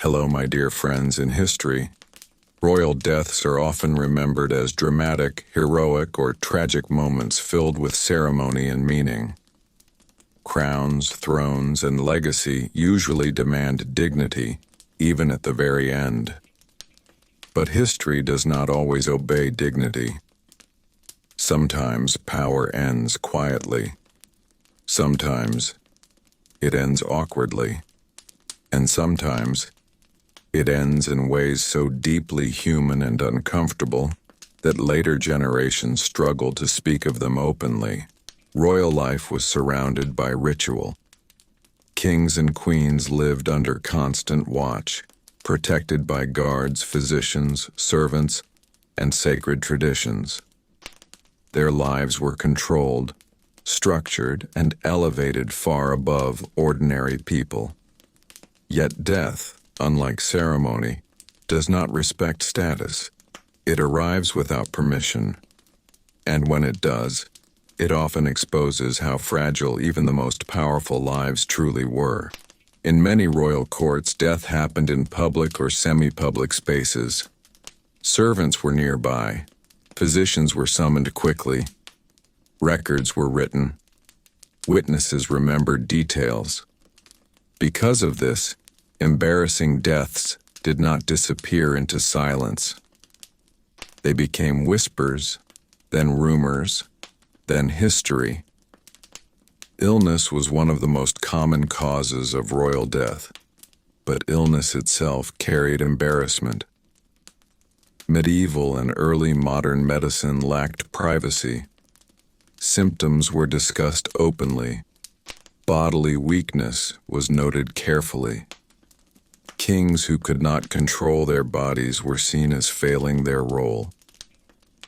Hello, my dear friends. In history, royal deaths are often remembered as dramatic, heroic, or tragic moments filled with ceremony and meaning. Crowns, thrones, and legacy usually demand dignity, even at the very end. But history does not always obey dignity. Sometimes power ends quietly. Sometimes it ends awkwardly. And sometimes it ends in ways so deeply human and uncomfortable that later generations struggle to speak of them openly. Royal life was surrounded by ritual. Kings and queens lived under constant watch, protected by guards, physicians, servants, and sacred traditions. Their lives were controlled, structured, and elevated far above ordinary people. Yet death, unlike ceremony, does not respect status. It arrives without permission. And when it does, it often exposes how fragile even the most powerful lives truly were. In many royal courts, death happened in public or semi-public spaces. Servants were nearby. Physicians were summoned quickly. Records were written. Witnesses remembered details. Because of this, embarrassing deaths did not disappear into silence. They became whispers, then rumors, then history. Illness was one of the most common causes of royal death, but illness itself carried embarrassment. Medieval and early modern medicine lacked privacy. Symptoms were discussed openly. Bodily weakness was noted carefully. Kings who could not control their bodies were seen as failing their role.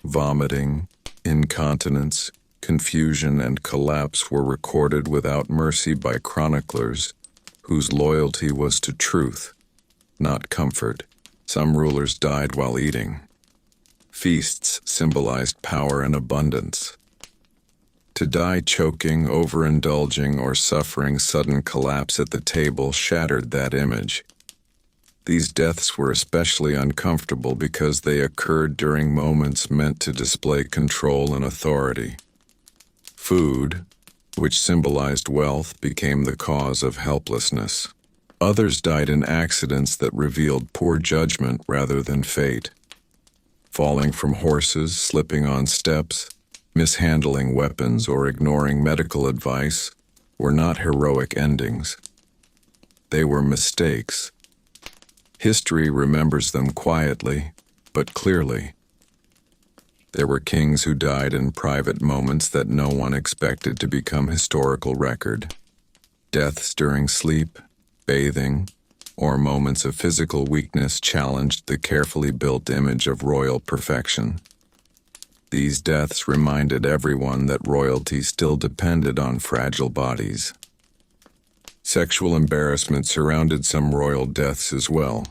Vomiting, incontinence, confusion, and collapse were recorded without mercy by chroniclers whose loyalty was to truth, not comfort. Some rulers died while eating. Feasts symbolized power and abundance. To die choking, overindulging, or suffering sudden collapse at the table shattered that image. These deaths were especially uncomfortable because they occurred during moments meant to display control and authority. Food, which symbolized wealth, became the cause of helplessness. Others died in accidents that revealed poor judgment rather than fate. Falling from horses, slipping on steps, mishandling weapons, or ignoring medical advice were not heroic endings. They were mistakes. History remembers them quietly, but clearly. There were kings who died in private moments that no one expected to become historical record. Deaths during sleep, bathing, or moments of physical weakness challenged the carefully built image of royal perfection. These deaths reminded everyone that royalty still depended on fragile bodies. Sexual embarrassment surrounded some royal deaths as well.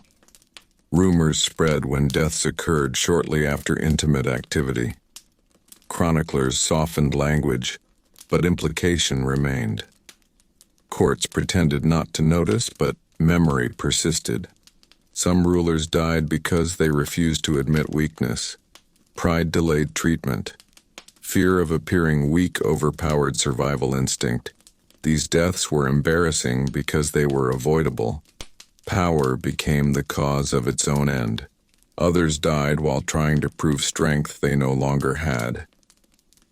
Rumors spread when deaths occurred shortly after intimate activity. Chroniclers softened language, but implication remained. Courts pretended not to notice, but memory persisted. Some rulers died because they refused to admit weakness. Pride delayed treatment. Fear of appearing weak overpowered survival instinct. These deaths were embarrassing because they were avoidable. Power became the cause of its own end. Others died while trying to prove strength they no longer had.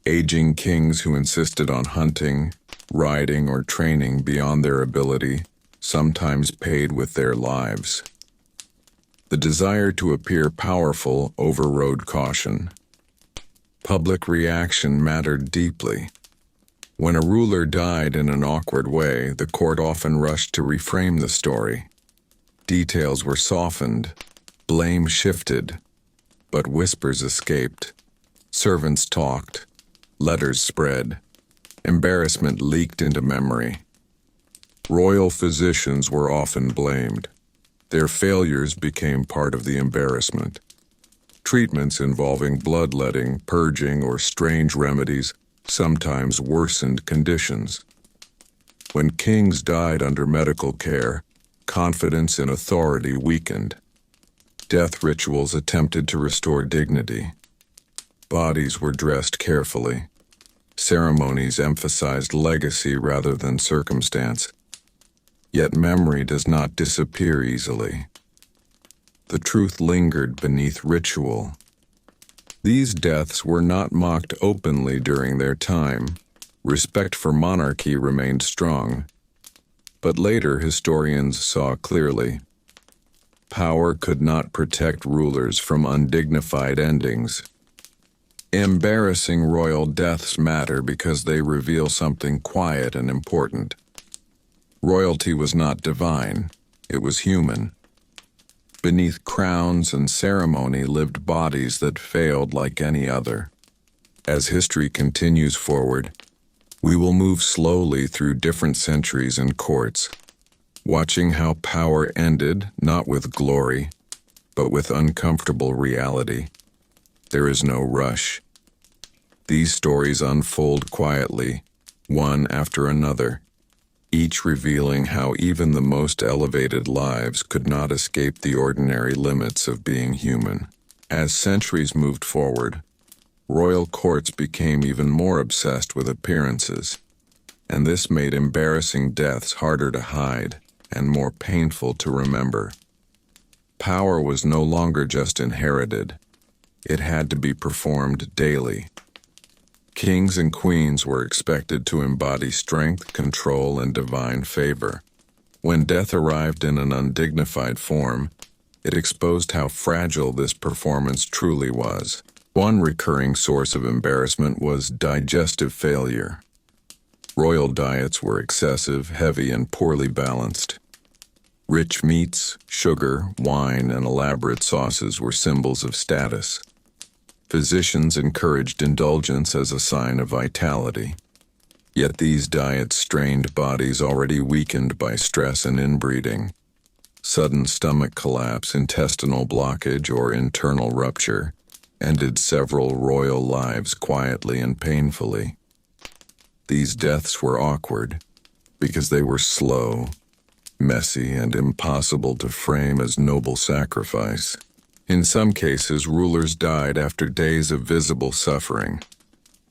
Aging kings who insisted on hunting, riding, or training beyond their ability sometimes paid with their lives. The desire to appear powerful overrode caution. Public reaction mattered deeply. When a ruler died in an awkward way, the court often rushed to reframe the story. Details were softened, blame shifted, but whispers escaped. Servants talked, letters spread, embarrassment leaked into memory. Royal physicians were often blamed. Their failures became part of the embarrassment. Treatments involving bloodletting, purging, or strange remedies sometimes worsened conditions. When kings died under medical care, confidence in authority weakened. Death rituals attempted to restore dignity. Bodies were dressed carefully. Ceremonies emphasized legacy rather than circumstance. Yet memory does not disappear easily. The truth lingered beneath ritual. These deaths were not mocked openly during their time. Respect for monarchy remained strong. But later historians saw clearly. Power could not protect rulers from undignified endings. Embarrassing royal deaths matter because they reveal something quiet and important. Royalty was not divine, it was human. Beneath crowns and ceremony lived bodies that failed like any other. As history continues forward, we will move slowly through different centuries and courts, watching how power ended not with glory, but with uncomfortable reality. There is no rush. These stories unfold quietly, one after another, each revealing how even the most elevated lives could not escape the ordinary limits of being human. As centuries moved forward, royal courts became even more obsessed with appearances, and this made embarrassing deaths harder to hide and more painful to remember. Power was no longer just inherited, it had to be performed daily. Kings and queens were expected to embody strength, control, and divine favor. When death arrived in an undignified form, it exposed how fragile this performance truly was. One recurring source of embarrassment was digestive failure. Royal diets were excessive, heavy, and poorly balanced. Rich meats, sugar, wine, and elaborate sauces were symbols of status. Physicians encouraged indulgence as a sign of vitality. Yet these diets strained bodies already weakened by stress and inbreeding. Sudden stomach collapse, intestinal blockage, or internal rupture ended several royal lives quietly and painfully. These deaths were awkward because they were slow, messy, and impossible to frame as noble sacrifice. In some cases, rulers died after days of visible suffering.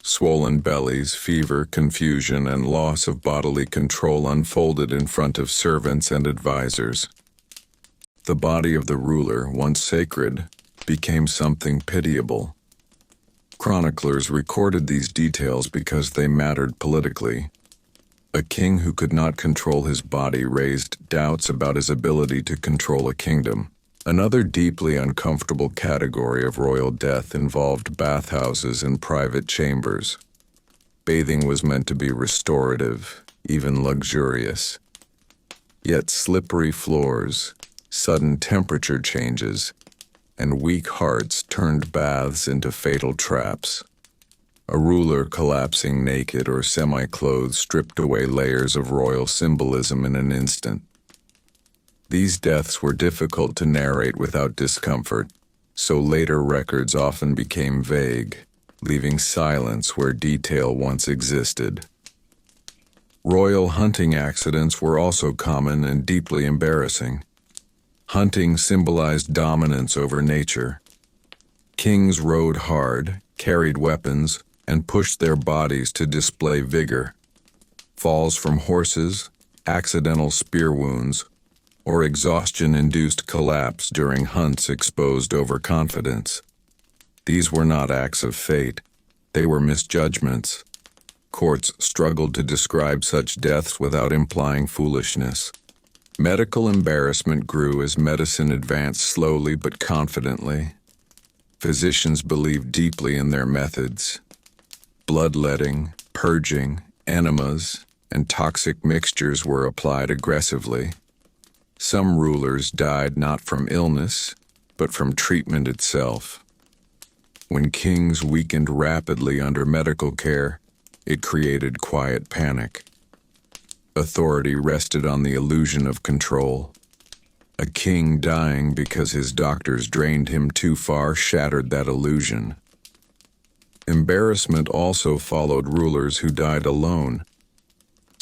Swollen bellies, fever, confusion, and loss of bodily control unfolded in front of servants and advisors. The body of the ruler, once sacred, became something pitiable. Chroniclers recorded these details because they mattered politically. A king who could not control his body raised doubts about his ability to control a kingdom. Another deeply uncomfortable category of royal death involved bathhouses and private chambers. Bathing was meant to be restorative, even luxurious. Yet slippery floors, sudden temperature changes, and weak hearts turned baths into fatal traps. A ruler collapsing naked or semi-clothed stripped away layers of royal symbolism in an instant. These deaths were difficult to narrate without discomfort, so later records often became vague, leaving silence where detail once existed. Royal hunting accidents were also common and deeply embarrassing. Hunting symbolized dominance over nature. Kings rode hard, carried weapons, and pushed their bodies to display vigor. Falls from horses, accidental spear wounds, or exhaustion-induced collapse during hunts exposed overconfidence. These were not acts of fate, they were misjudgments. Courts struggled to describe such deaths without implying foolishness. Medical embarrassment grew as medicine advanced slowly but confidently. Physicians believed deeply in their methods. Bloodletting, purging, enemas, and toxic mixtures were applied aggressively. Some rulers died not from illness, but from treatment itself. When kings weakened rapidly under medical care, it created quiet panic. Authority rested on the illusion of control. A king dying because his doctors drained him too far shattered that illusion. Embarrassment also followed rulers who died alone.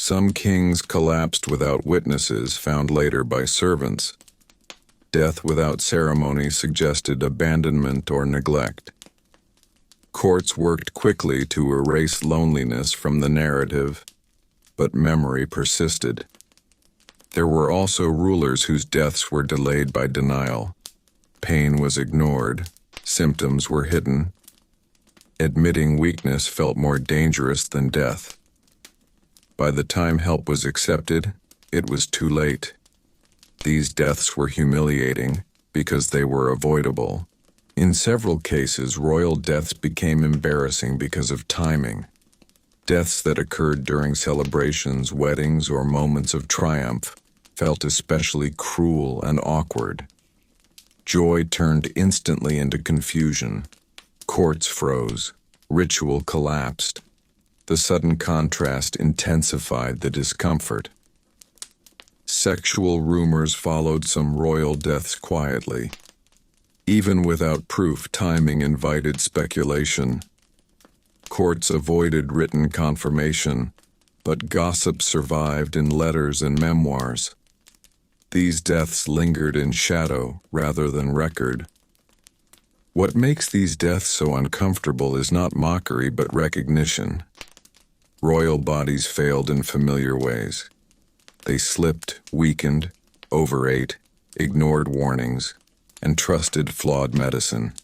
Some kings collapsed without witnesses found later by servants. Death without ceremony suggested abandonment or neglect. Courts worked quickly to erase loneliness from the narrative, but memory persisted. There were also rulers whose deaths were delayed by denial. Pain was ignored, symptoms were hidden. Admitting weakness felt more dangerous than death. By the time help was accepted, it was too late. These deaths were humiliating because they were avoidable. In several cases, royal deaths became embarrassing because of timing. Deaths that occurred during celebrations, weddings, or moments of triumph felt especially cruel and awkward. Joy turned instantly into confusion. Courts froze. Ritual collapsed. The sudden contrast intensified the discomfort. Sexual rumors followed some royal deaths quietly. Even without proof, timing invited speculation. Courts avoided written confirmation, but gossip survived in letters and memoirs. These deaths lingered in shadow rather than record. What makes these deaths so uncomfortable is not mockery but recognition. Royal bodies failed in familiar ways. They slipped, weakened, overate, ignored warnings, and trusted flawed medicine.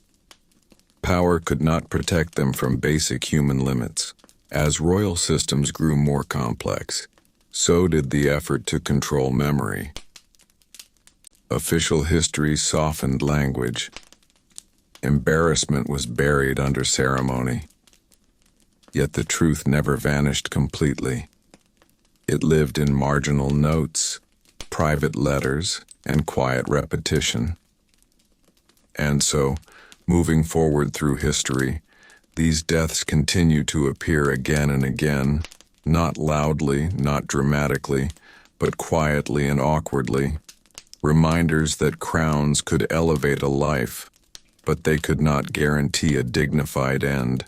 Power could not protect them from basic human limits. As royal systems grew more complex, so did the effort to control memory. Official history softened language. Embarrassment was buried under ceremony. Yet the truth never vanished completely. It lived in marginal notes, private letters, and quiet repetition. And so, moving forward through history, these deaths continue to appear again and again, not loudly, not dramatically, but quietly and awkwardly. Reminders that crowns could elevate a life, but they could not guarantee a dignified end.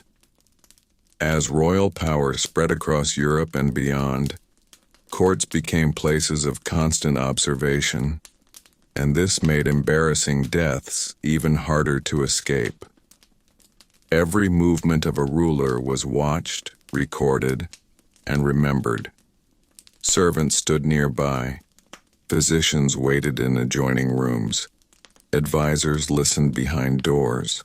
As royal power spread across Europe and beyond, courts became places of constant observation, and this made embarrassing deaths even harder to escape. Every movement of a ruler was watched, recorded, and remembered. Servants stood nearby. Physicians waited in adjoining rooms. Advisors listened behind doors.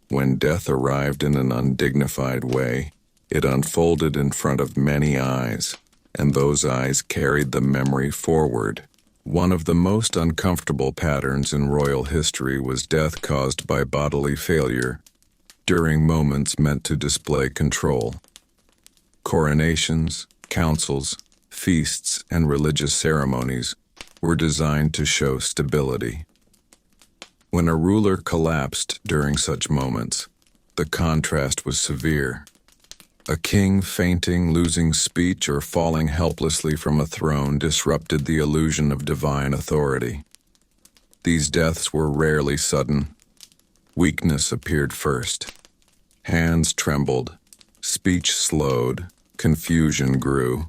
When death arrived in an undignified way, it unfolded in front of many eyes, and those eyes carried the memory forward. One of the most uncomfortable patterns in royal history was death caused by bodily failure, during moments meant to display control. Coronations, councils, feasts, and religious ceremonies were designed to show stability. When a ruler collapsed during such moments, the contrast was severe. A king fainting, losing speech, or falling helplessly from a throne disrupted the illusion of divine authority. These deaths were rarely sudden. Weakness appeared first. Hands trembled, speech slowed, confusion grew.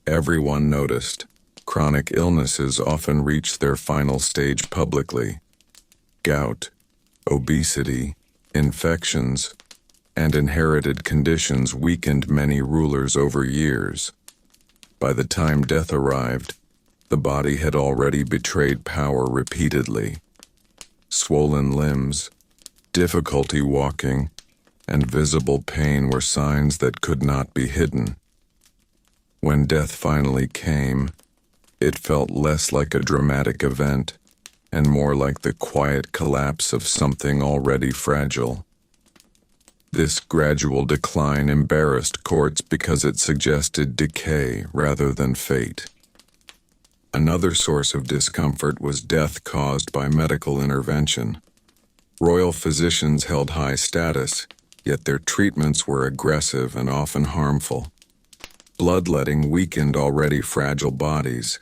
Everyone noticed. Chronic illnesses often reached their final stage publicly. Gout, obesity, infections, and inherited conditions weakened many rulers over years. By the time death arrived, the body had already betrayed power repeatedly. Swollen limbs, difficulty walking, and visible pain were signs that could not be hidden. When death finally came, it felt less like a dramatic event and more like the quiet collapse of something already fragile. This gradual decline embarrassed courts because it suggested decay rather than fate. Another source of discomfort was death caused by medical intervention. Royal physicians held high status, yet their treatments were aggressive and often harmful. Bloodletting weakened already fragile bodies.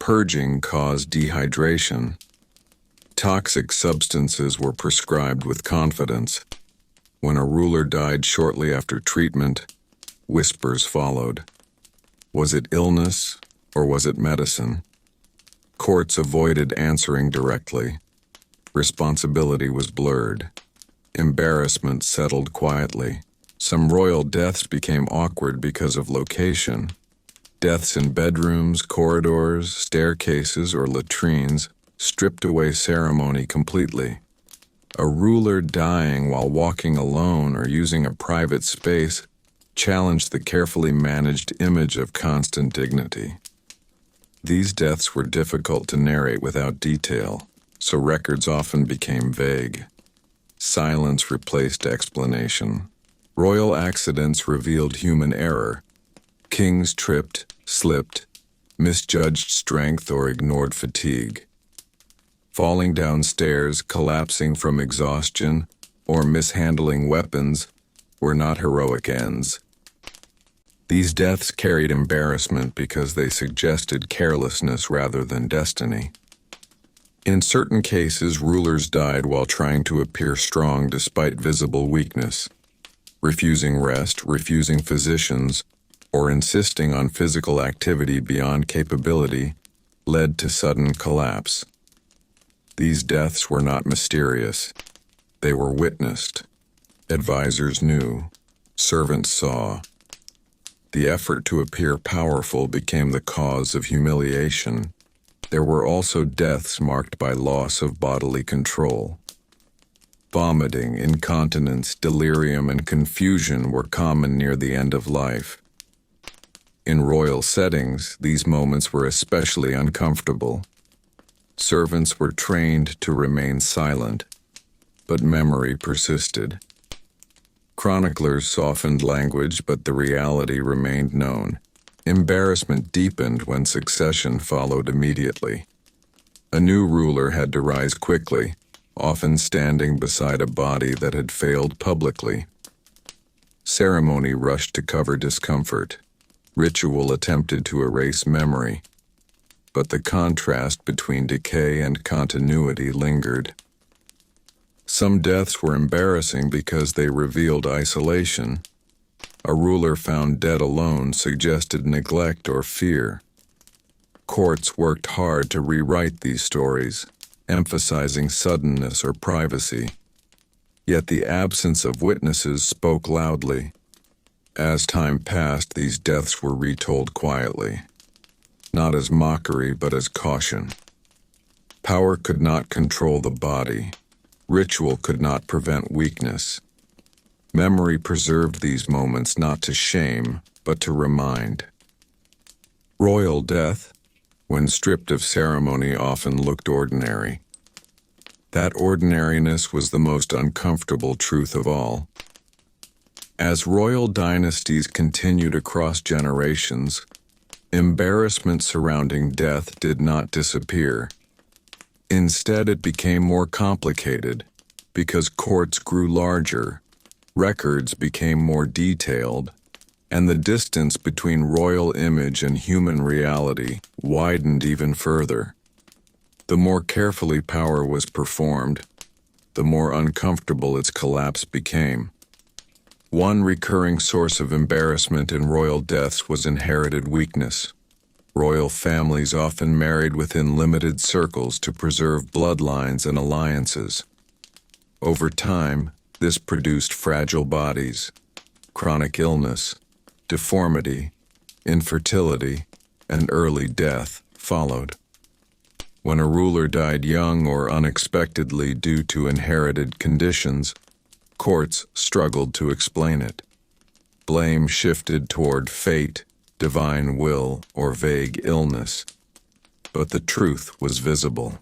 Purging caused dehydration. Toxic substances were prescribed with confidence. When a ruler died shortly after treatment, whispers followed. Was it illness, or was it medicine? Courts avoided answering directly. Responsibility was blurred. Embarrassment settled quietly. Some royal deaths became awkward because of location. Deaths in bedrooms, corridors, staircases, or latrines stripped away ceremony completely. A ruler dying while walking alone or using a private space challenged the carefully managed image of constant dignity. These deaths were difficult to narrate without detail, so records often became vague. Silence replaced explanation. Royal accidents revealed human error. Kings tripped, slipped, misjudged strength, or ignored fatigue. Falling down stairs, collapsing from exhaustion, or mishandling weapons were not heroic ends. These deaths carried embarrassment because they suggested carelessness rather than destiny. In certain cases, rulers died while trying to appear strong despite visible weakness. Refusing rest, refusing physicians, or insisting on physical activity beyond capability led to sudden collapse. These deaths were not mysterious. They were witnessed. Advisors knew. Servants saw. The effort to appear powerful became the cause of humiliation. There were also deaths marked by loss of bodily control. Vomiting, incontinence, delirium, and confusion were common near the end of life. In royal settings, these moments were especially uncomfortable. Servants were trained to remain silent, but memory persisted. Chroniclers softened language, but the reality remained known. Embarrassment deepened when succession followed immediately. A new ruler had to rise quickly, often standing beside a body that had failed publicly. Ceremony rushed to cover discomfort. Ritual attempted to erase memory. But the contrast between decay and continuity lingered. Some deaths were embarrassing because they revealed isolation. A ruler found dead alone suggested neglect or fear. Courts worked hard to rewrite these stories, emphasizing suddenness or privacy. Yet the absence of witnesses spoke loudly. As time passed, these deaths were retold quietly, not as mockery but as caution. Power could not control the body. Ritual could not prevent weakness. Memory preserved these moments not to shame, but to remind. Royal death, when stripped of ceremony, often looked ordinary. That ordinariness was the most uncomfortable truth of all. As royal dynasties continued across generations, embarrassment surrounding death did not disappear. Instead, it became more complicated because courts grew larger, records became more detailed, and the distance between royal image and human reality widened even further. The more carefully power was performed, the more uncomfortable its collapse became. One recurring source of embarrassment in royal deaths was inherited weakness. Royal families often married within limited circles to preserve bloodlines and alliances. Over time, this produced fragile bodies, chronic illness, deformity, infertility, and early death followed. When a ruler died young or unexpectedly due to inherited conditions, courts struggled to explain it. Blame shifted toward fate, divine will, or vague illness. But the truth was visible.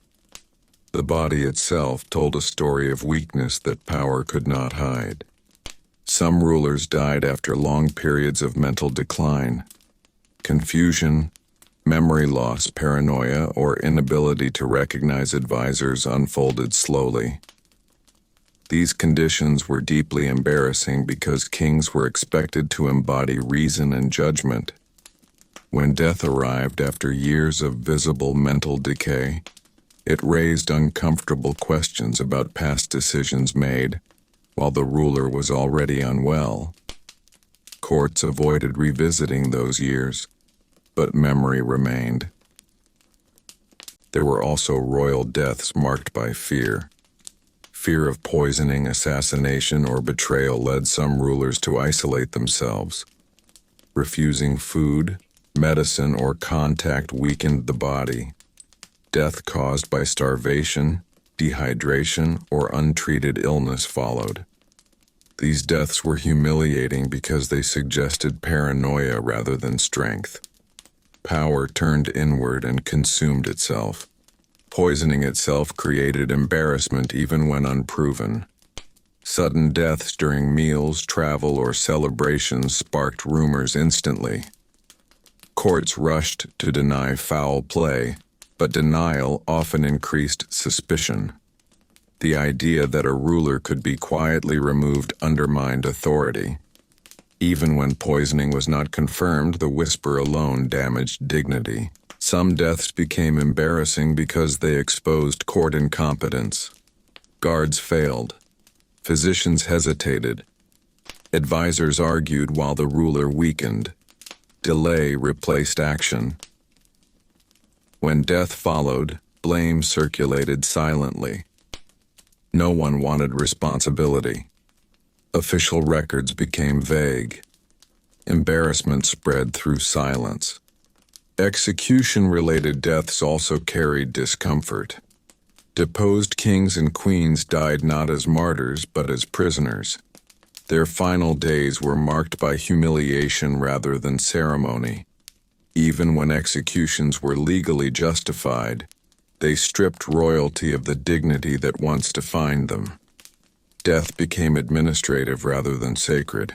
The body itself told a story of weakness that power could not hide. Some rulers died after long periods of mental decline. Confusion, memory loss, paranoia, or inability to recognize advisors unfolded slowly. These conditions were deeply embarrassing because kings were expected to embody reason and judgment. When death arrived after years of visible mental decay, it raised uncomfortable questions about past decisions made while the ruler was already unwell. Courts avoided revisiting those years, but memory remained. There were also royal deaths marked by fear. Fear of poisoning, assassination, or betrayal led some rulers to isolate themselves. Refusing food, medicine, or contact weakened the body. Death caused by starvation, dehydration, or untreated illness followed. These deaths were humiliating because they suggested paranoia rather than strength. Power turned inward and consumed itself. Poisoning itself created embarrassment even when unproven. Sudden deaths during meals, travel, or celebrations sparked rumors instantly. Courts rushed to deny foul play, but denial often increased suspicion. The idea that a ruler could be quietly removed undermined authority. Even when poisoning was not confirmed, the whisper alone damaged dignity. Some deaths became embarrassing because they exposed court incompetence. Guards failed. Physicians hesitated. Advisors argued while the ruler weakened. Delay replaced action. When death followed, blame circulated silently. No one wanted responsibility. Official records became vague. Embarrassment spread through silence. Execution-related deaths also carried discomfort. Deposed kings and queens died not as martyrs but as prisoners. Their final days were marked by humiliation rather than ceremony. Even when executions were legally justified, they stripped royalty of the dignity that once defined them. Death became administrative rather than sacred.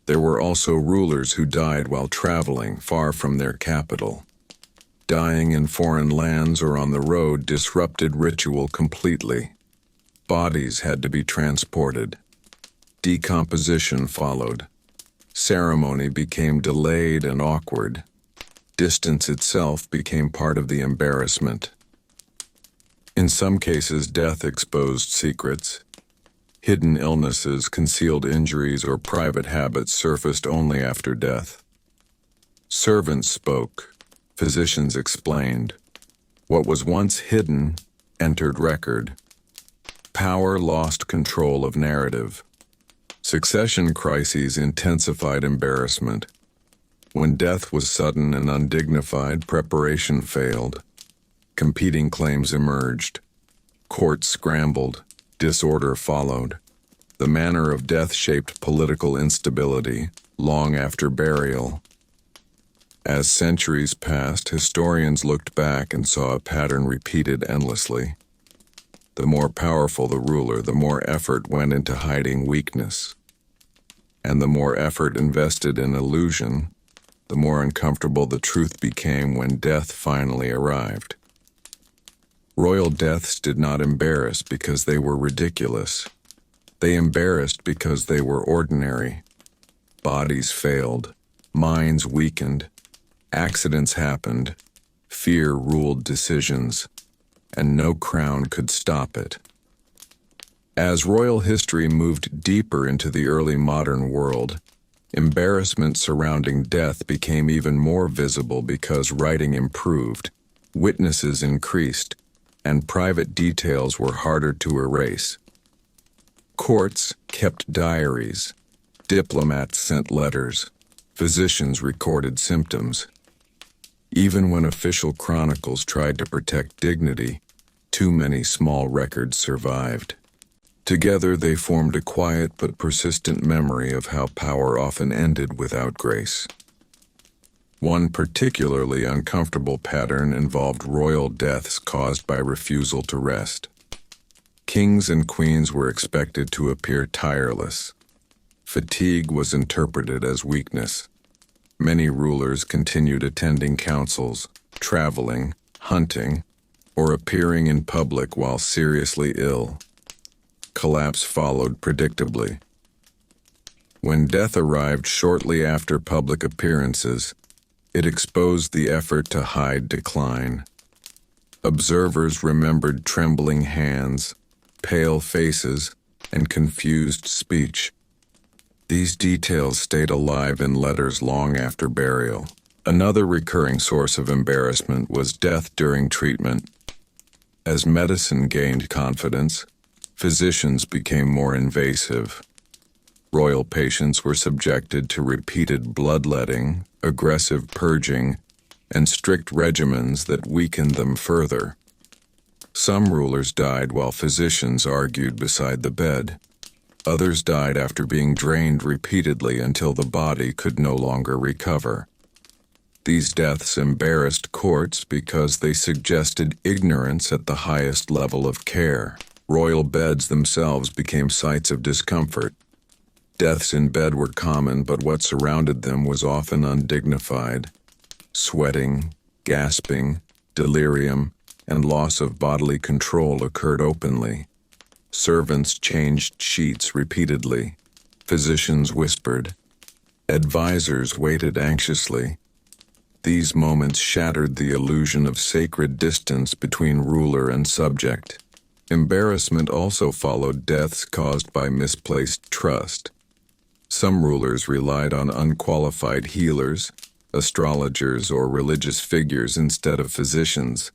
There were also rulers who died while traveling far from their capital. Dying in foreign lands or on the road disrupted ritual completely. Bodies had to be transported. Decomposition followed. Ceremony became delayed and awkward. Distance itself became part of the embarrassment. In some cases, death exposed secrets. Hidden illnesses, concealed injuries, or private habits surfaced only after death. Servants spoke. Physicians explained. What was once hidden entered record. Power lost control of narrative. Succession crises intensified embarrassment. When death was sudden and undignified, preparation failed. Competing claims emerged. Courts scrambled. Disorder followed. The manner of death shaped political instability long after burial. As centuries passed, historians looked back and saw a pattern repeated endlessly. The more powerful the ruler, the more effort went into hiding weakness. And the more effort invested in illusion, the more uncomfortable the truth became when death finally arrived. Royal deaths did not embarrass because they were ridiculous. They embarrassed because they were ordinary. Bodies failed, minds weakened, accidents happened, fear ruled decisions, and no crown could stop it. As royal history moved deeper into the early modern world, embarrassment surrounding death became even more visible because writing improved, witnesses increased, and private details were harder to erase. Courts kept diaries, diplomats sent letters, physicians recorded symptoms. Even when official chronicles tried to protect dignity, too many small records survived. Together they formed a quiet but persistent memory of how power often ended without grace. One particularly uncomfortable pattern involved royal deaths caused by refusal to rest. Kings and queens were expected to appear tireless. Fatigue was interpreted as weakness. Many rulers continued attending councils, traveling, hunting, or appearing in public while seriously ill. Collapse followed predictably. When death arrived shortly after public appearances, it exposed the effort to hide decline. Observers remembered trembling hands, pale faces, and confused speech. These details stayed alive in letters long after burial. Another recurring source of embarrassment was death during treatment. As medicine gained confidence, physicians became more invasive. Royal patients were subjected to repeated bloodletting, aggressive purging, and strict regimens that weakened them further. Some rulers died while physicians argued beside the bed. Others died after being drained repeatedly until the body could no longer recover. These deaths embarrassed courts because they suggested ignorance at the highest level of care. Royal beds themselves became sites of discomfort. Deaths in bed were common, but what surrounded them was often undignified. Sweating, gasping, delirium, and loss of bodily control occurred openly. Servants changed sheets repeatedly. Physicians whispered. Advisors waited anxiously. These moments shattered the illusion of sacred distance between ruler and subject. Embarrassment also followed deaths caused by misplaced trust. Some rulers relied on unqualified healers, astrologers, or religious figures instead of physicians.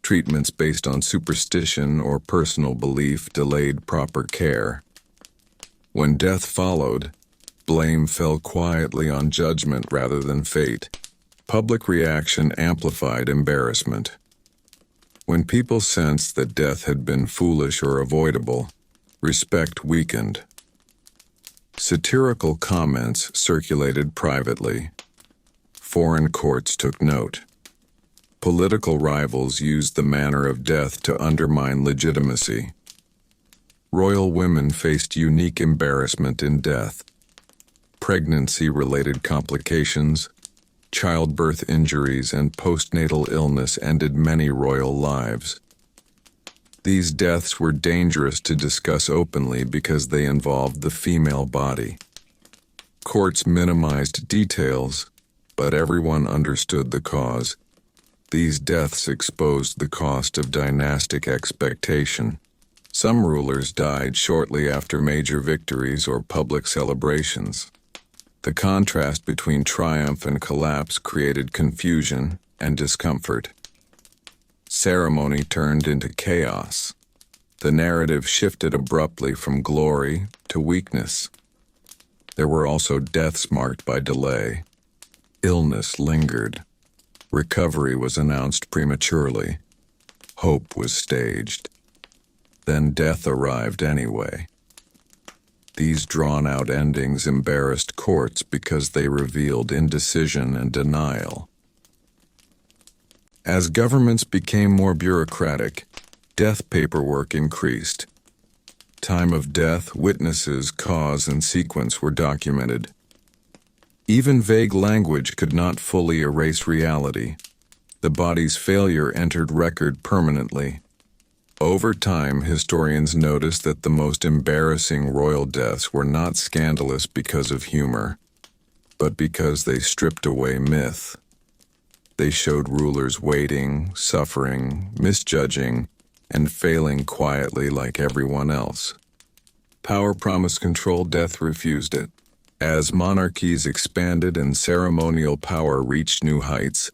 Treatments based on superstition or personal belief delayed proper care. When death followed, blame fell quietly on judgment rather than fate. Public reaction amplified embarrassment. When people sensed that death had been foolish or avoidable, respect weakened. Satirical comments circulated privately. Foreign courts took note. Political rivals used the manner of death to undermine legitimacy. Royal women faced unique embarrassment in death. Pregnancy-related complications, childbirth injuries, and postnatal illness ended many royal lives. These deaths were dangerous to discuss openly because they involved the female body. Courts minimized details, but everyone understood the cause. These deaths exposed the cost of dynastic expectation. Some rulers died shortly after major victories or public celebrations. The contrast between triumph and collapse created confusion and discomfort. Ceremony turned into chaos. The narrative shifted abruptly from glory to weakness. There were also deaths marked by delay. Illness lingered. Recovery was announced prematurely. Hope was staged. Then death arrived anyway. These drawn-out endings embarrassed courts because they revealed indecision and denial. As governments became more bureaucratic, death paperwork increased. Time of death, witnesses, cause, and sequence were documented. Even vague language could not fully erase reality. The body's failure entered record permanently. Over time, historians noticed that the most embarrassing royal deaths were not scandalous because of humor, but because they stripped away myth. They showed rulers waiting, suffering, misjudging, and failing quietly like everyone else. Power promised control, death refused it. As monarchies expanded and ceremonial power reached new heights,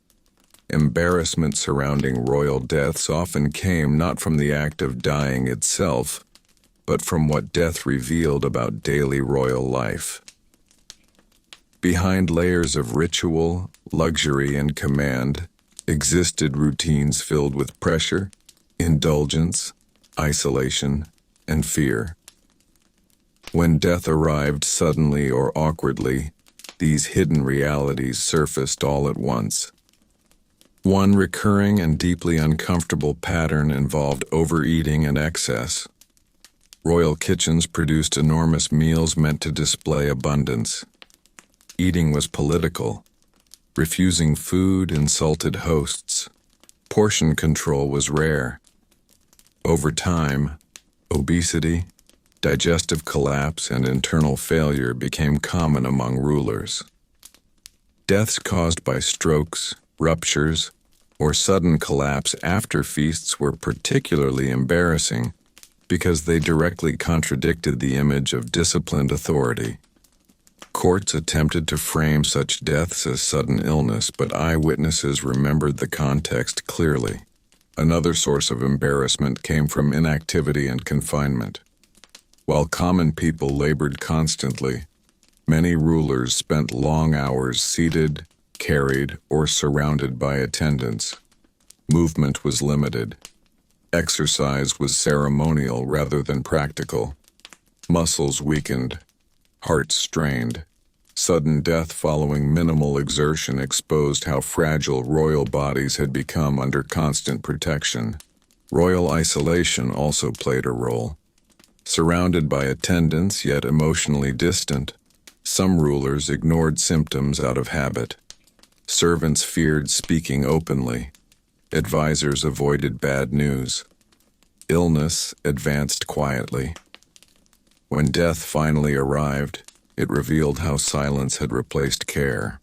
embarrassment surrounding royal deaths often came not from the act of dying itself, but from what death revealed about daily royal life. Behind layers of ritual, luxury, and command existed routines filled with pressure, indulgence, isolation, and fear. When death arrived suddenly or awkwardly, these hidden realities surfaced all at once. One recurring and deeply uncomfortable pattern involved overeating and excess. Royal kitchens produced enormous meals meant to display abundance. Eating was political. Refusing food insulted hosts. Portion control was rare. Over time, obesity, digestive collapse, and internal failure became common among rulers. Deaths caused by strokes, ruptures, or sudden collapse after feasts were particularly embarrassing because they directly contradicted the image of disciplined authority. Courts attempted to frame such deaths as sudden illness, but eyewitnesses remembered the context clearly. Another source of embarrassment came from inactivity and confinement. While common people labored constantly, many rulers spent long hours seated, carried, or surrounded by attendants. Movement was limited. Exercise was ceremonial rather than practical. Muscles weakened, hearts strained. Sudden death following minimal exertion exposed how fragile royal bodies had become under constant protection. Royal isolation also played a role. Surrounded by attendants yet emotionally distant, some rulers ignored symptoms out of habit. Servants feared speaking openly. Advisors avoided bad news. Illness advanced quietly. When death finally arrived, it revealed how silence had replaced care.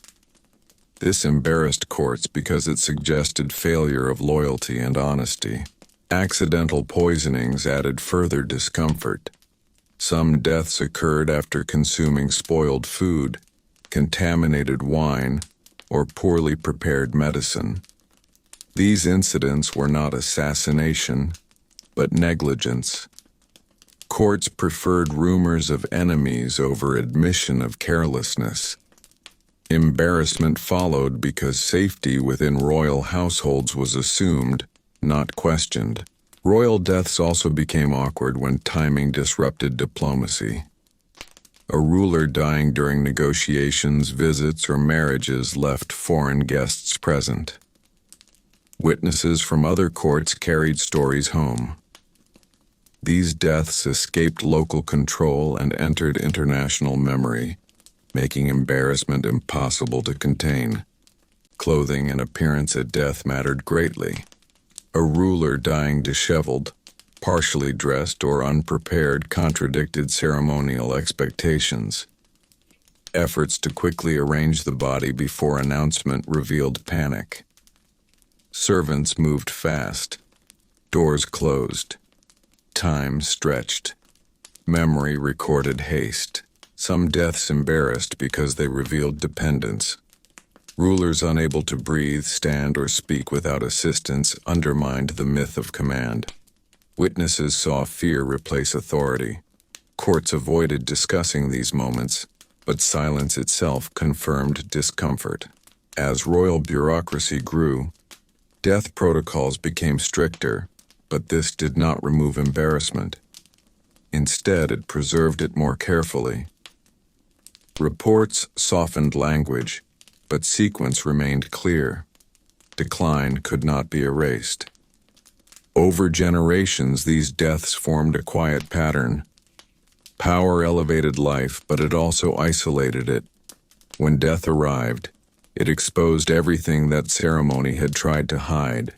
This embarrassed courts because it suggested failure of loyalty and honesty. Accidental poisonings added further discomfort. Some deaths occurred after consuming spoiled food, contaminated wine, or poorly prepared medicine. These incidents were not assassination, but negligence. Courts preferred rumors of enemies over admission of carelessness. Embarrassment followed because safety within royal households was assumed, not questioned. Royal deaths also became awkward when timing disrupted diplomacy. A ruler dying during negotiations, visits, or marriages left foreign guests present. Witnesses from other courts carried stories home. These deaths escaped local control and entered international memory, making embarrassment impossible to contain. Clothing and appearance at death mattered greatly. A ruler dying disheveled, partially dressed, or unprepared contradicted ceremonial expectations. Efforts to quickly arrange the body before announcement revealed panic. Servants moved fast. Doors closed. Time stretched. Memory recorded haste. Some deaths embarrassed because they revealed dependence. Rulers unable to breathe, stand, or speak without assistance undermined the myth of command. Witnesses saw fear replace authority. Courts avoided discussing these moments, but silence itself confirmed discomfort. As royal bureaucracy grew, death protocols became stricter, but this did not remove embarrassment. Instead, it preserved it more carefully. Reports softened language, but sequence remained clear. Decline could not be erased. Over generations, these deaths formed a quiet pattern. Power elevated life, but it also isolated it. When death arrived, it exposed everything that ceremony had tried to hide.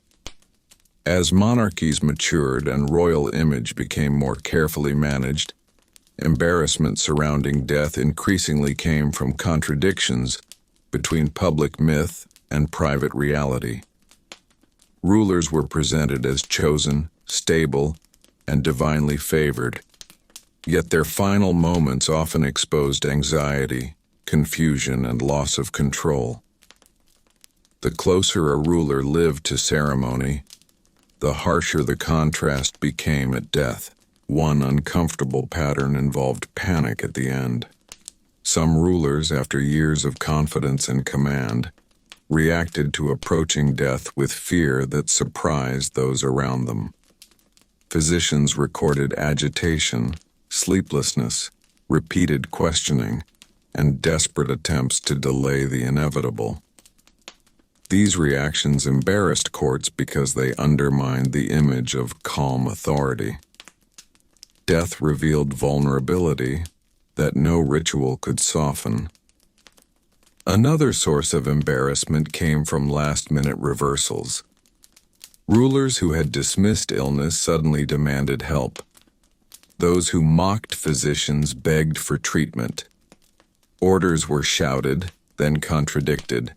As monarchies matured and royal image became more carefully managed, embarrassment surrounding death increasingly came from contradictions between public myth and private reality. Rulers were presented as chosen, stable, and divinely favored, yet their final moments often exposed anxiety, confusion, and loss of control. The closer a ruler lived to ceremony, the harsher the contrast became at death. One uncomfortable pattern involved panic at the end. Some rulers, after years of confidence and command, reacted to approaching death with fear that surprised those around them. Physicians recorded agitation, sleeplessness, repeated questioning, and desperate attempts to delay the inevitable. These reactions embarrassed courts because they undermined the image of calm authority. Death revealed vulnerability that no ritual could soften. Another source of embarrassment came from last-minute reversals. Rulers who had dismissed illness suddenly demanded help. Those who mocked physicians begged for treatment. Orders were shouted, then contradicted.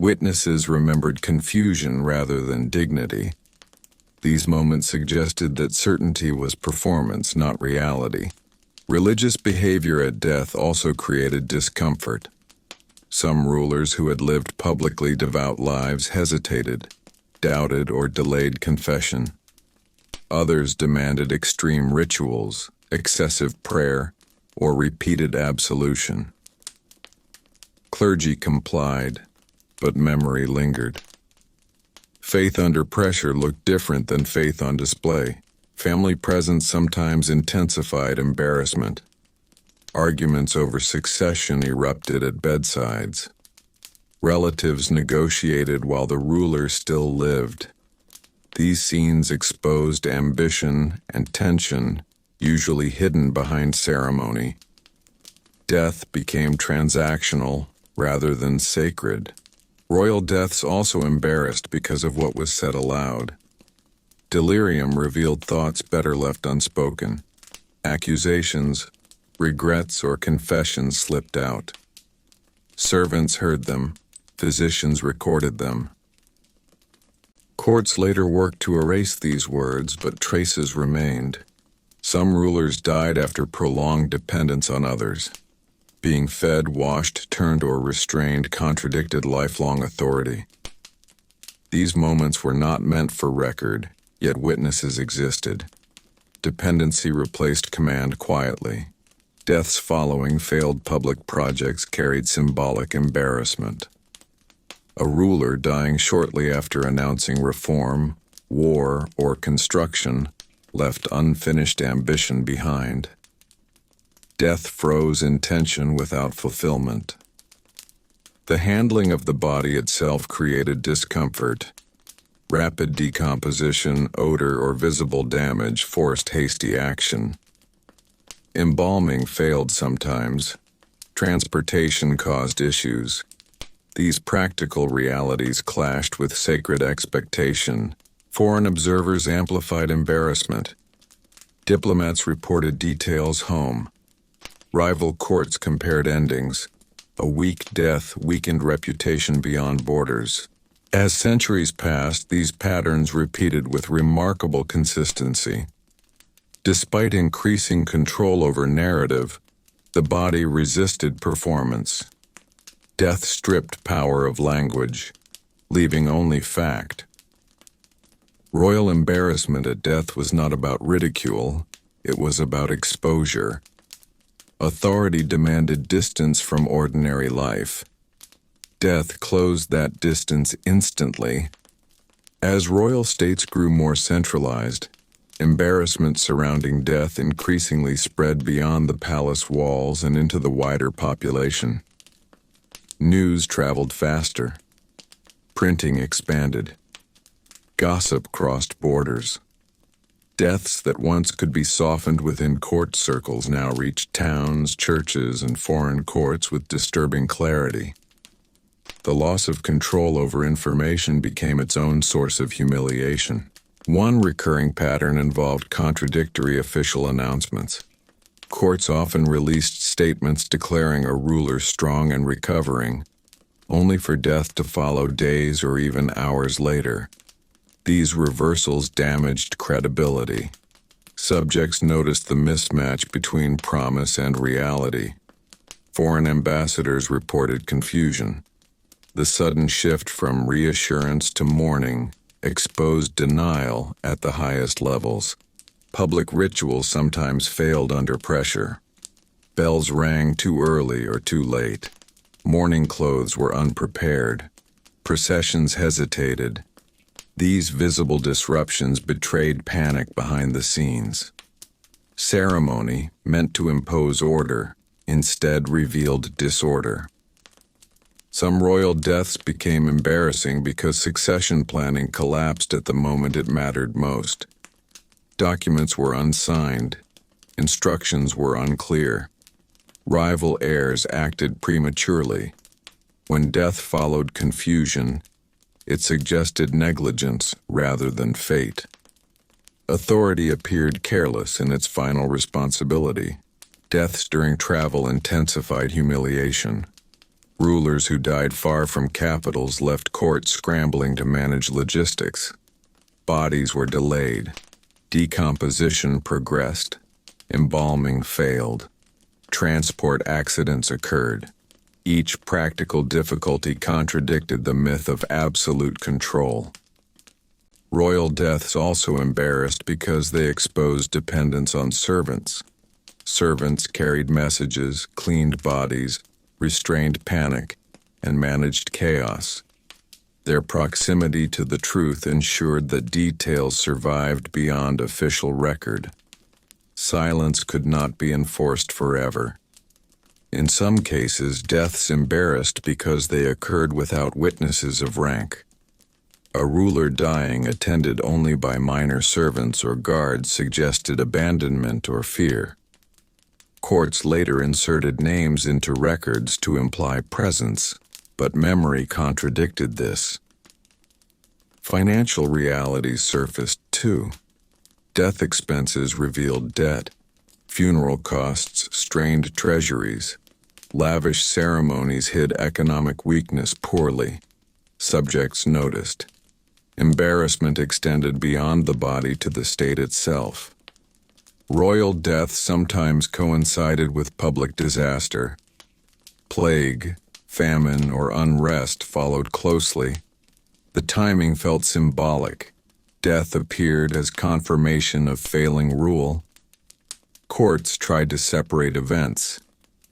Witnesses remembered confusion rather than dignity. These moments suggested that certainty was performance, not reality. Religious behavior at death also created discomfort. Some rulers who had lived publicly devout lives hesitated, doubted, or delayed confession. Others demanded extreme rituals, excessive prayer, or repeated absolution. Clergy complied, but memory lingered. Faith under pressure looked different than faith on display. Family presence sometimes intensified embarrassment. Arguments over succession erupted at bedsides. Relatives negotiated while the ruler still lived. These scenes exposed ambition and tension, usually hidden behind ceremony. Death became transactional rather than sacred. Royal deaths also embarrassed because of what was said aloud. Delirium revealed thoughts better left unspoken. Accusations, regrets, or confessions slipped out. Servants heard them, physicians recorded them. Courts later worked to erase these words, but traces remained. Some rulers died after prolonged dependence on others. Being fed, washed, turned, or restrained contradicted lifelong authority. These moments were not meant for record, yet witnesses existed. Dependency replaced command quietly. Deaths following failed public projects carried symbolic embarrassment. A ruler dying shortly after announcing reform, war, or construction left unfinished ambition behind. Death froze intention without fulfillment. The handling of the body itself created discomfort. Rapid decomposition, odor, or visible damage forced hasty action. Embalming failed sometimes. Transportation caused issues. These practical realities clashed with sacred expectation. Foreign observers amplified embarrassment. Diplomats reported details home. Rival courts compared endings. A weak death weakened reputation beyond borders. As centuries passed, these patterns repeated with remarkable consistency. Despite increasing control over narrative, the body resisted performance. Death stripped power of language, leaving only fact. Royal embarrassment at death was not about ridicule, it was about exposure. Authority demanded distance from ordinary life. Death closed that distance instantly. As royal states grew more centralized, embarrassment surrounding death increasingly spread beyond the palace walls and into the wider population. News traveled faster. Printing expanded. Gossip crossed borders. Deaths that once could be softened within court circles now reached towns, churches, and foreign courts with disturbing clarity. The loss of control over information became its own source of humiliation. One recurring pattern involved contradictory official announcements. Courts often released statements declaring a ruler strong and recovering, only for death to follow days or even hours later. These reversals damaged credibility. Subjects noticed the mismatch between promise and reality. Foreign ambassadors reported confusion. The sudden shift from reassurance to mourning exposed denial at the highest levels. Public rituals sometimes failed under pressure. Bells rang too early or too late. Mourning clothes were unprepared. Processions hesitated. These visible disruptions betrayed panic behind the scenes. Ceremony, meant to impose order, instead revealed disorder. Some royal deaths became embarrassing because succession planning collapsed at the moment it mattered most. Documents were unsigned. Instructions were unclear. Rival heirs acted prematurely. When death followed confusion, it suggested negligence rather than fate. Authority appeared careless in its final responsibility. Deaths during travel intensified humiliation. Rulers who died far from capitals left courts scrambling to manage logistics. Bodies were delayed. Decomposition progressed. Embalming failed. Transport accidents occurred. Each practical difficulty contradicted the myth of absolute control. Royal deaths also embarrassed because they exposed dependence on servants. Servants carried messages, cleaned bodies, restrained panic, and managed chaos. Their proximity to the truth ensured that details survived beyond official record. Silence could not be enforced forever. In some cases, deaths embarrassed because they occurred without witnesses of rank. A ruler dying attended only by minor servants or guards suggested abandonment or fear. Courts later inserted names into records to imply presence, but memory contradicted this. Financial realities surfaced too. Death expenses revealed debt. Funeral costs strained treasuries. Lavish ceremonies hid economic weakness poorly. Subjects noticed. Embarrassment extended beyond the body to the state itself. Royal death sometimes coincided with public disaster. Plague, famine, or unrest followed closely. The timing felt symbolic. Death appeared as confirmation of failing rule. Courts tried to separate events,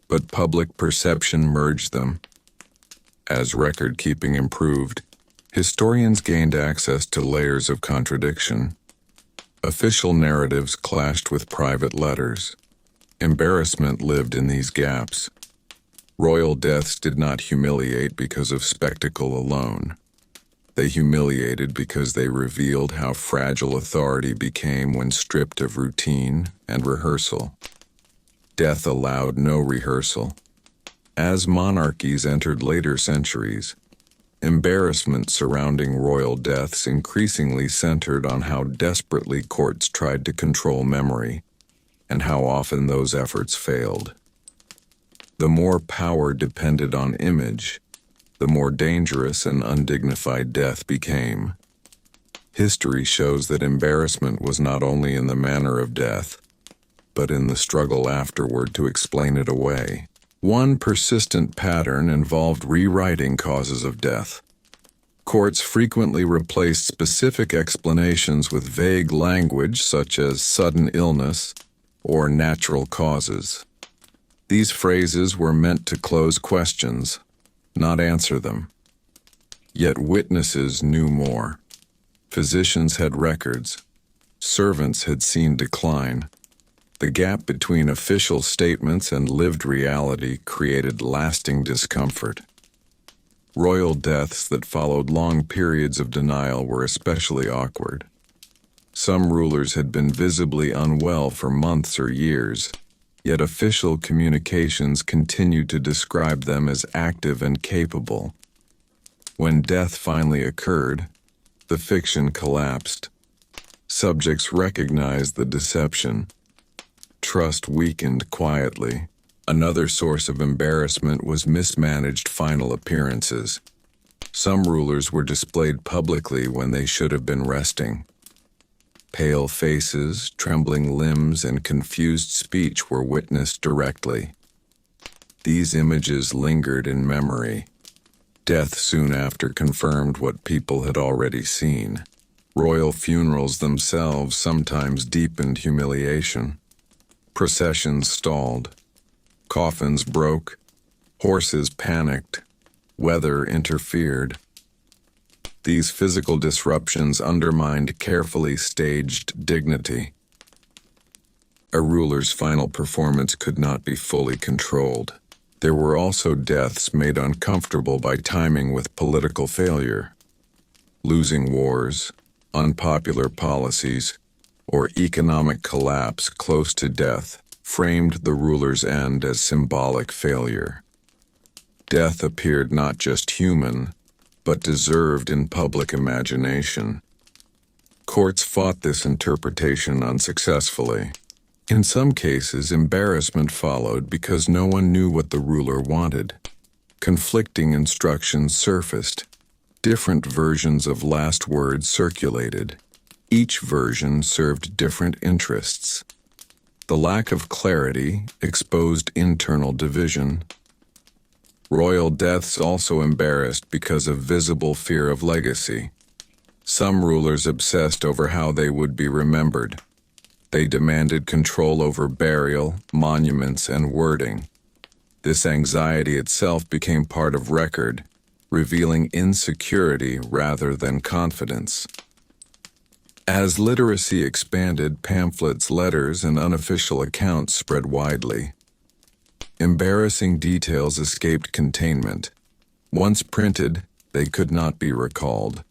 but public perception merged them. As record-keeping improved, historians gained access to layers of contradiction. Official narratives clashed with private letters. Embarrassment lived in these gaps. Royal deaths did not humiliate because of spectacle alone. They humiliated because they revealed how fragile authority became when stripped of routine and rehearsal. Death allowed no rehearsal. As monarchies entered later centuries, embarrassment surrounding royal deaths increasingly centered on how desperately courts tried to control memory, and how often those efforts failed. The more power depended on image, the more dangerous and undignified death became. History shows that embarrassment was not only in the manner of death, but in the struggle afterward to explain it away. One persistent pattern involved rewriting causes of death. Courts frequently replaced specific explanations with vague language such as sudden illness or natural causes. These phrases were meant to close questions, not answer them. Yet witnesses knew more. Physicians had records. Servants had seen decline. The gap between official statements and lived reality created lasting discomfort. Royal deaths that followed long periods of denial were especially awkward. Some rulers had been visibly unwell for months or years, yet official communications continued to describe them as active and capable. When death finally occurred, the fiction collapsed. Subjects recognized the deception. Trust weakened quietly. Another source of embarrassment was mismanaged final appearances. Some rulers were displayed publicly when they should have been resting. Pale faces, trembling limbs, and confused speech were witnessed directly. These images lingered in memory. Death soon after confirmed what people had already seen. Royal funerals themselves sometimes deepened humiliation. Processions stalled. Coffins broke. Horses panicked. Weather interfered. These physical disruptions undermined carefully staged dignity. A ruler's final performance could not be fully controlled. There were also deaths made uncomfortable by timing with political failure. Losing wars, unpopular policies, or economic collapse close to death framed the ruler's end as symbolic failure. Death appeared not just human, but deserved in public imagination. Courts fought this interpretation unsuccessfully. In some cases, embarrassment followed because no one knew what the ruler wanted. Conflicting instructions surfaced. Different versions of last words circulated. Each version served different interests. The lack of clarity exposed internal division. Royal deaths also embarrassed because of visible fear of legacy. Some rulers obsessed over how they would be remembered. They demanded control over burial, monuments, and wording. This anxiety itself became part of record, revealing insecurity rather than confidence. As literacy expanded, pamphlets, letters, and unofficial accounts spread widely. Embarrassing details escaped containment. Once printed, they could not be recalled.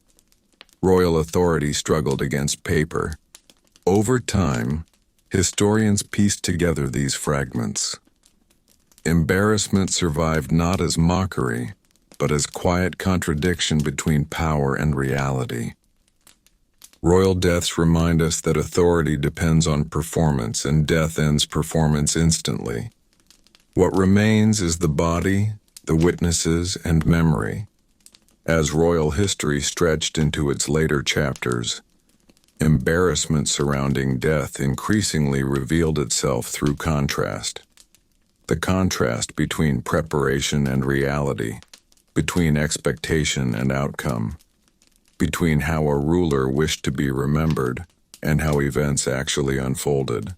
Royal authority struggled against paper. Over time, historians pieced together these fragments. Embarrassment survived not as mockery, but as quiet contradiction between power and reality. Royal deaths remind us that authority depends on performance, and death ends performance instantly. What remains is the body, the witnesses, and memory. As royal history stretched into its later chapters, embarrassment surrounding death increasingly revealed itself through contrast. The contrast between preparation and reality, between expectation and outcome, between how a ruler wished to be remembered and how events actually unfolded.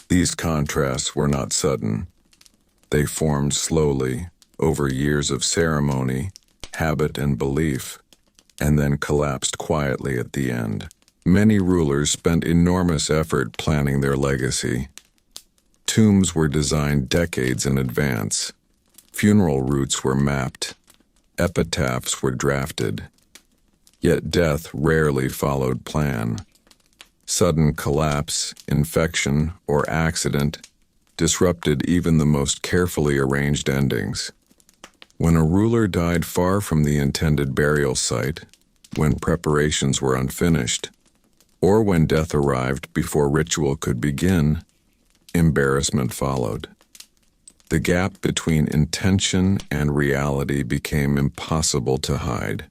These contrasts were not sudden. They formed slowly, over years of ceremony, habit, and belief, and then collapsed quietly at the end. Many rulers spent enormous effort planning their legacy. Tombs were designed decades in advance. Funeral routes were mapped. Epitaphs were drafted. Yet death rarely followed plan. Sudden collapse, infection, or accident disrupted even the most carefully arranged endings. When a ruler died far from the intended burial site, when preparations were unfinished, or when death arrived before ritual could begin, embarrassment followed. The gap between intention and reality became impossible to hide.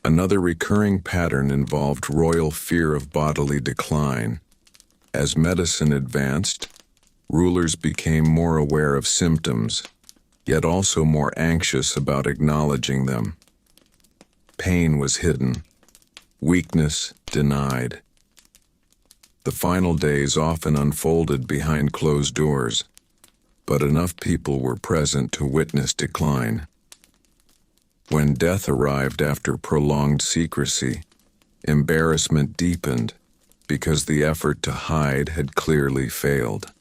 Another recurring pattern involved royal fear of bodily decline. As medicine advanced, rulers became more aware of symptoms, yet also more anxious about acknowledging them. Pain was hidden, weakness denied. The final days often unfolded behind closed doors, but enough people were present to witness decline. When death arrived after prolonged secrecy, embarrassment deepened because the effort to hide had clearly failed.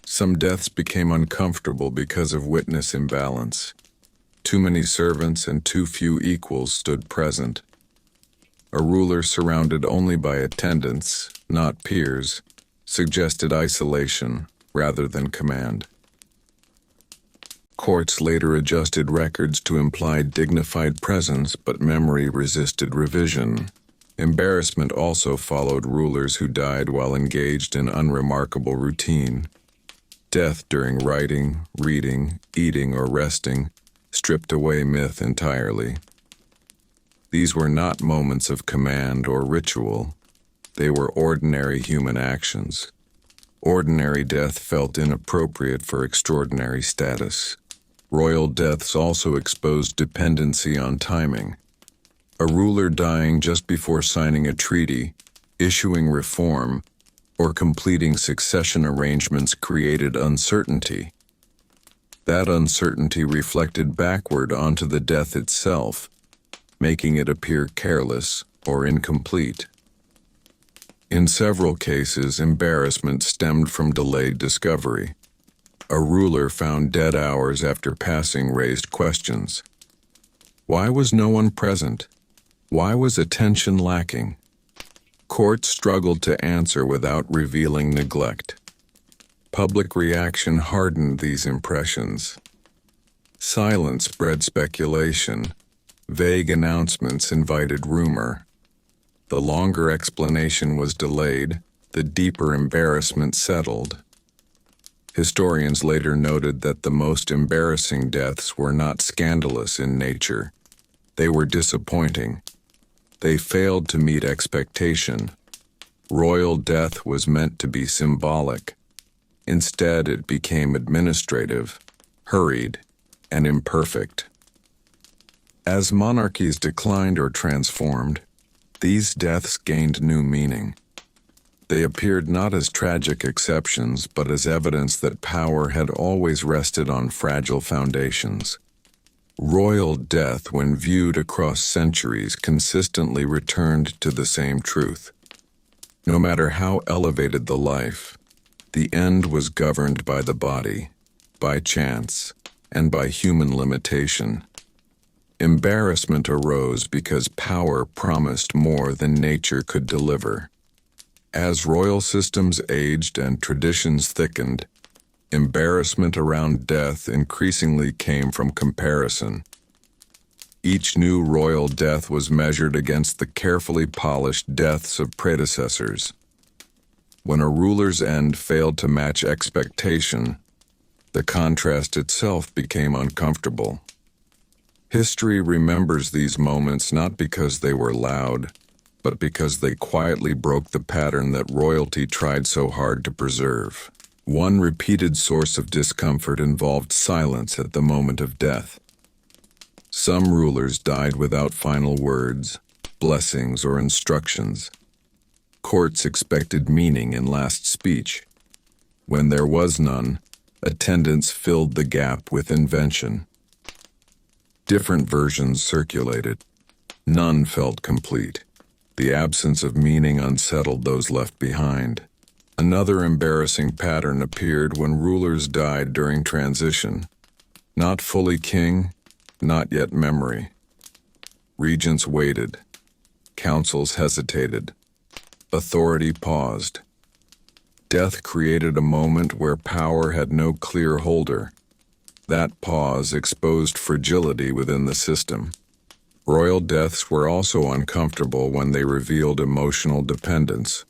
Some deaths became uncomfortable because of witness imbalance. Too many servants and too few equals stood present. A ruler surrounded only by attendants, not peers, suggested isolation rather than command. Courts later adjusted records to imply dignified presence, but memory resisted revision. Embarrassment also followed rulers who died while engaged in unremarkable routine. Death during writing, reading, eating, or resting stripped away myth entirely. These were not moments of command or ritual. They were ordinary human actions. Ordinary death felt inappropriate for extraordinary status. Royal deaths also exposed dependency on timing. A ruler dying just before signing a treaty, issuing reform, or completing succession arrangements created uncertainty. That uncertainty reflected backward onto the death itself, making it appear careless or incomplete. In several cases, embarrassment stemmed from delayed discovery. A ruler found dead hours after passing raised questions. Why was no one present? Why was attention lacking? Courts struggled to answer without revealing neglect. Public reaction hardened these impressions. Silence bred speculation. Vague announcements invited rumor. The longer explanation was delayed, the deeper embarrassment settled. Historians later noted that the most embarrassing deaths were not scandalous in nature. They were disappointing. They failed to meet expectation. Royal death was meant to be symbolic. Instead, it became administrative, hurried, and imperfect. As monarchies declined or transformed, these deaths gained new meaning. They appeared not as tragic exceptions, but as evidence that power had always rested on fragile foundations. Royal death, when viewed across centuries, consistently returned to the same truth. No matter how elevated the life, the end was governed by the body, by chance, and by human limitation. Embarrassment arose because power promised more than nature could deliver. As royal systems aged and traditions thickened, embarrassment around death increasingly came from comparison. Each new royal death was measured against the carefully polished deaths of predecessors. When a ruler's end failed to match expectation, the contrast itself became uncomfortable. History remembers these moments not because they were loud, but because they quietly broke the pattern that royalty tried so hard to preserve. One repeated source of discomfort involved silence at the moment of death. Some rulers died without final words, blessings, or instructions. Courts expected meaning in last speech. When there was none, attendants filled the gap with invention. Different versions circulated. None felt complete. The absence of meaning unsettled those left behind. Another embarrassing pattern appeared when rulers died during transition. Not fully king, not yet memory. Regents waited. Councils hesitated. Authority paused. Death created a moment where power had no clear holder. That pause exposed fragility within the system. Royal deaths were also uncomfortable when they revealed emotional dependence.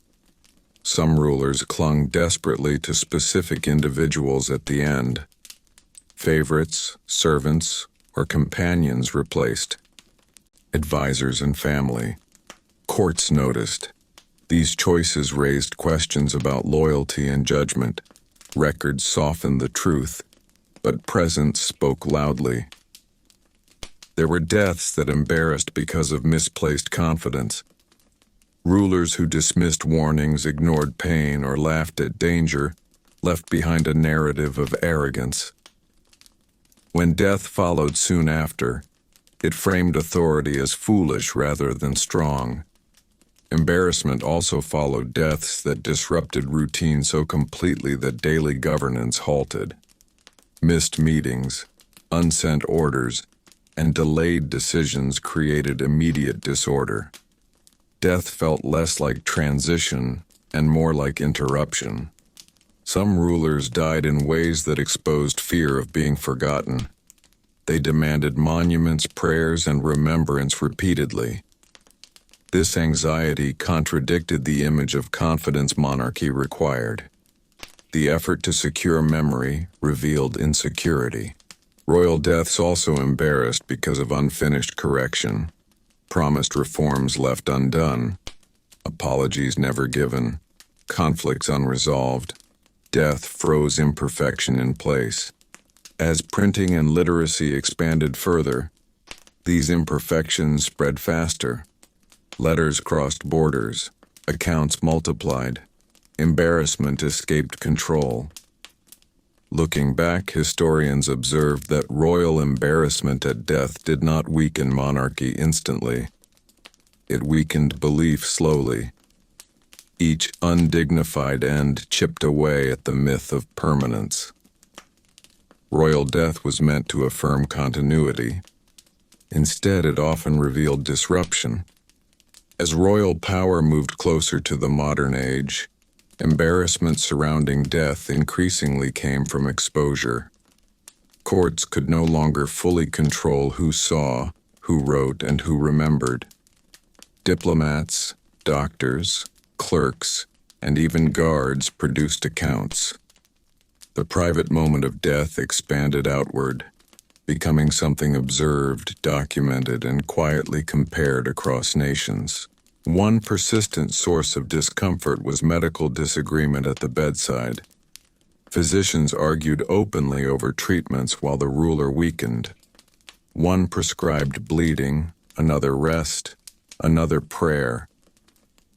Some rulers clung desperately to specific individuals at the end. Favorites, servants, or companions replaced. Advisors and family. Courts noticed. These choices raised questions about loyalty and judgment. Records softened the truth, but presence spoke loudly. There were deaths that embarrassed because of misplaced confidence. Rulers who dismissed warnings, ignored pain, or laughed at danger left behind a narrative of arrogance. When death followed soon after, it framed authority as foolish rather than strong. Embarrassment also followed deaths that disrupted routine so completely that daily governance halted. Missed meetings, unsent orders, and delayed decisions created immediate disorder. Death felt less like transition and more like interruption. Some rulers died in ways that exposed fear of being forgotten. They demanded monuments, prayers, and remembrance repeatedly. This anxiety contradicted the image of confidence monarchy required. The effort to secure memory revealed insecurity. Royal deaths also embarrassed because of unfinished correction, promised reforms left undone, apologies never given, conflicts unresolved. Death froze imperfection in place. As printing and literacy expanded further, these imperfections spread faster. Letters crossed borders, accounts multiplied, embarrassment escaped control. Looking back, historians observed that royal embarrassment at death did not weaken monarchy instantly. It weakened belief slowly. Each undignified end chipped away at the myth of permanence. Royal death was meant to affirm continuity. Instead, it often revealed disruption. As royal power moved closer to the modern age, embarrassment surrounding death increasingly came from exposure. Courts could no longer fully control who saw, who wrote, and who remembered. Diplomats, doctors, clerks, and even guards produced accounts. The private moment of death expanded outward, becoming something observed, documented, and quietly compared across nations. One persistent source of discomfort was medical disagreement at the bedside. Physicians argued openly over treatments while the ruler weakened. One prescribed bleeding, another rest, another prayer.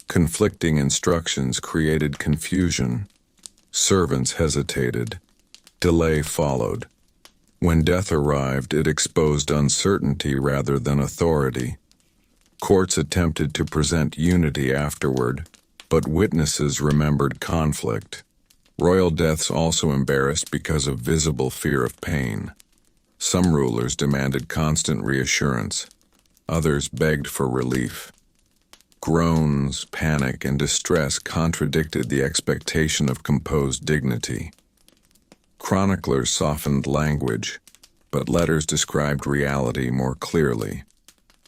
Conflicting instructions created confusion. Servants hesitated. Delay followed. When death arrived, it exposed uncertainty rather than authority. Courts attempted to present unity afterward, but witnesses remembered conflict. Royal deaths also embarrassed because of visible fear of pain. Some rulers demanded constant reassurance. Others begged for relief. Groans, panic, and distress contradicted the expectation of composed dignity. Chroniclers softened language, but letters described reality more clearly.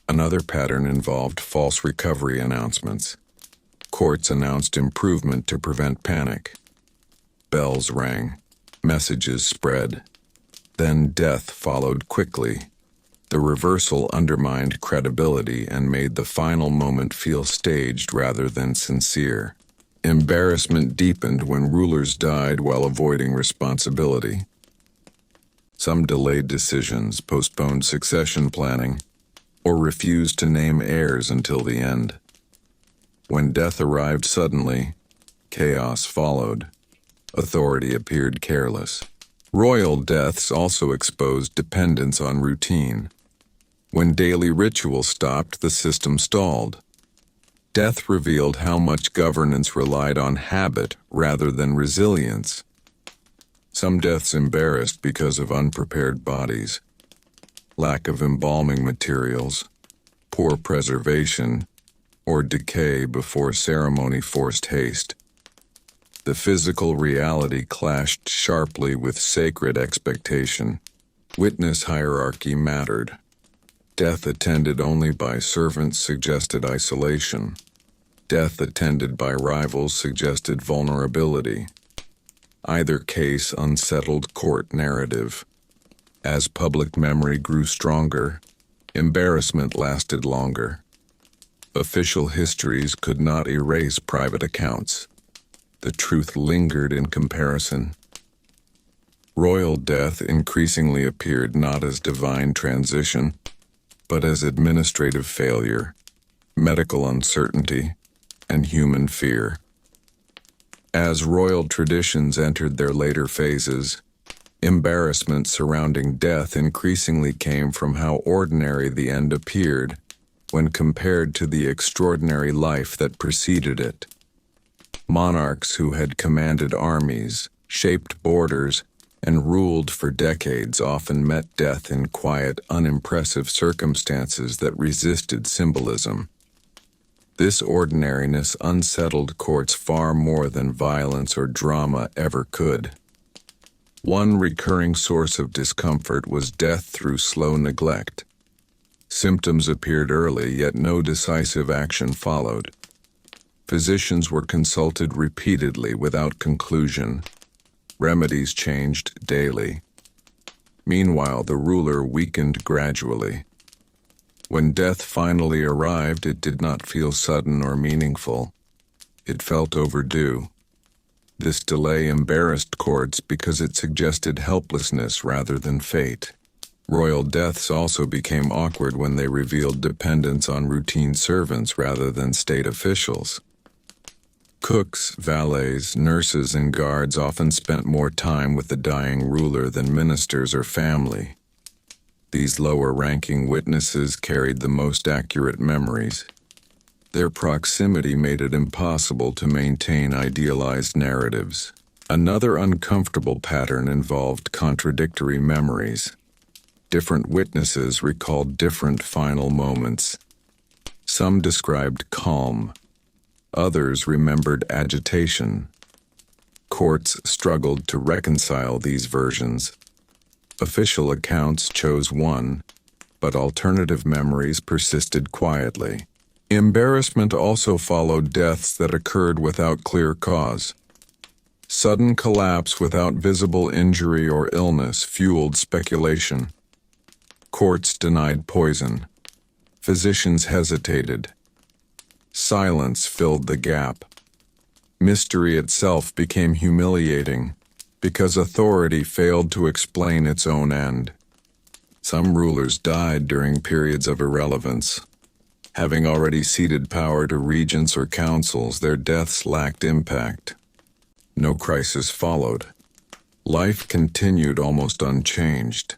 Another pattern involved false recovery announcements. Courts announced improvement to prevent panic. Bells rang. Messages spread. Then death followed quickly. The reversal undermined credibility and made the final moment feel staged rather than sincere. Embarrassment deepened when rulers died while avoiding responsibility. Some delayed decisions, postponed succession planning, or refused to name heirs until the end. When death arrived suddenly, chaos followed. Authority appeared careless. Royal deaths also exposed dependence on routine. When daily rituals stopped, the system stalled. Death revealed how much governance relied on habit rather than resilience. Some deaths embarrassed because of unprepared bodies, lack of embalming materials, poor preservation, or decay before ceremony forced haste. The physical reality clashed sharply with sacred expectation. Witness hierarchy mattered. Death attended only by servants suggested isolation. Death attended by rivals suggested vulnerability. Either case unsettled court narrative. As public memory grew stronger, embarrassment lasted longer. Official histories could not erase private accounts. The truth lingered in comparison. Royal death increasingly appeared not as divine transition, but as administrative failure, medical uncertainty, and human fear. As royal traditions entered their later phases, embarrassment surrounding death increasingly came from how ordinary the end appeared when compared to the extraordinary life that preceded it. Monarchs who had commanded armies, shaped borders, and ruled for decades often met death in quiet, unimpressive circumstances that resisted symbolism. This ordinariness unsettled courts far more than violence or drama ever could. One recurring source of discomfort was death through slow neglect. Symptoms appeared early, yet no decisive action followed. Physicians were consulted repeatedly without conclusion. Remedies changed daily. Meanwhile, the ruler weakened gradually. When death finally arrived, it did not feel sudden or meaningful. It felt overdue. This delay embarrassed courts because it suggested helplessness rather than fate. Royal deaths also became awkward when they revealed dependence on routine servants rather than state officials. Cooks, valets, nurses, and guards often spent more time with the dying ruler than ministers or family. These lower-ranking witnesses carried the most accurate memories. Their proximity made it impossible to maintain idealized narratives. Another uncomfortable pattern involved contradictory memories. Different witnesses recalled different final moments. Some described calm. Others remembered agitation. Courts struggled to reconcile these versions. Official accounts chose one, but alternative memories persisted quietly. Embarrassment also followed deaths that occurred without clear cause. Sudden collapse without visible injury or illness fueled speculation. Courts denied poison. Physicians hesitated. Silence filled the gap. Mystery itself became humiliating because authority failed to explain its own end. Some rulers died during periods of irrelevance. Having already ceded power to regents or councils, their deaths lacked impact. No crisis followed. Life continued almost unchanged.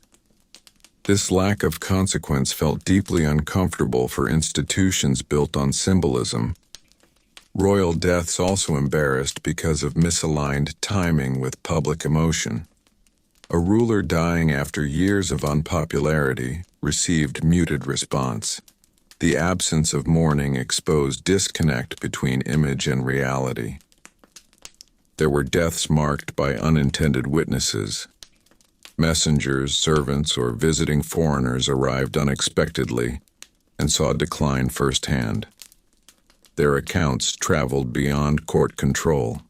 This lack of consequence felt deeply uncomfortable for institutions built on symbolism. Royal deaths also embarrassed because of misaligned timing with public emotion. A ruler dying after years of unpopularity received muted response. The absence of mourning exposed disconnect between image and reality. There were deaths marked by unintended witnesses. Messengers, servants, or visiting foreigners arrived unexpectedly and saw decline firsthand. Their accounts traveled beyond court control.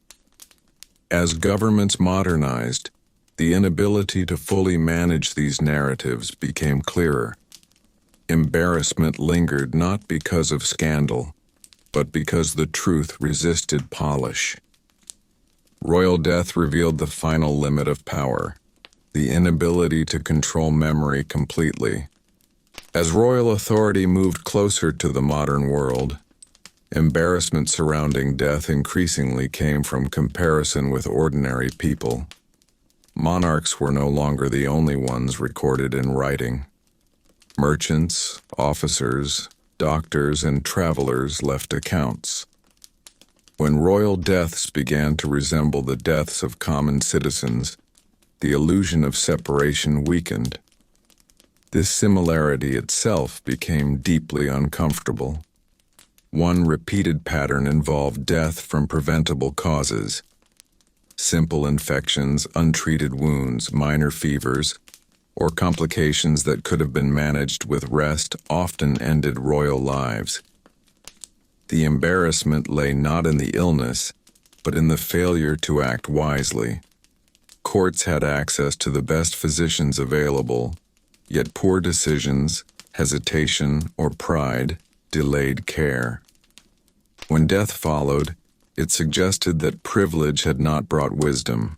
As governments modernized, the inability to fully manage these narratives became clearer. Embarrassment lingered not because of scandal, but because the truth resisted polish. Royal death revealed the final limit of power, the inability to control memory completely. As royal authority moved closer to the modern world, embarrassment surrounding death increasingly came from comparison with ordinary people. Monarchs were no longer the only ones recorded in writing. Merchants, officers, doctors, and travelers left accounts. When royal deaths began to resemble the deaths of common citizens, the illusion of separation weakened. This similarity itself became deeply uncomfortable. One repeated pattern involved death from preventable causes. Simple infections, untreated wounds, minor fevers, or complications that could have been managed with rest often ended royal lives. The embarrassment lay not in the illness, but in the failure to act wisely. Courts had access to the best physicians available, yet poor decisions, hesitation, or pride delayed care. When death followed, it suggested that privilege had not brought wisdom.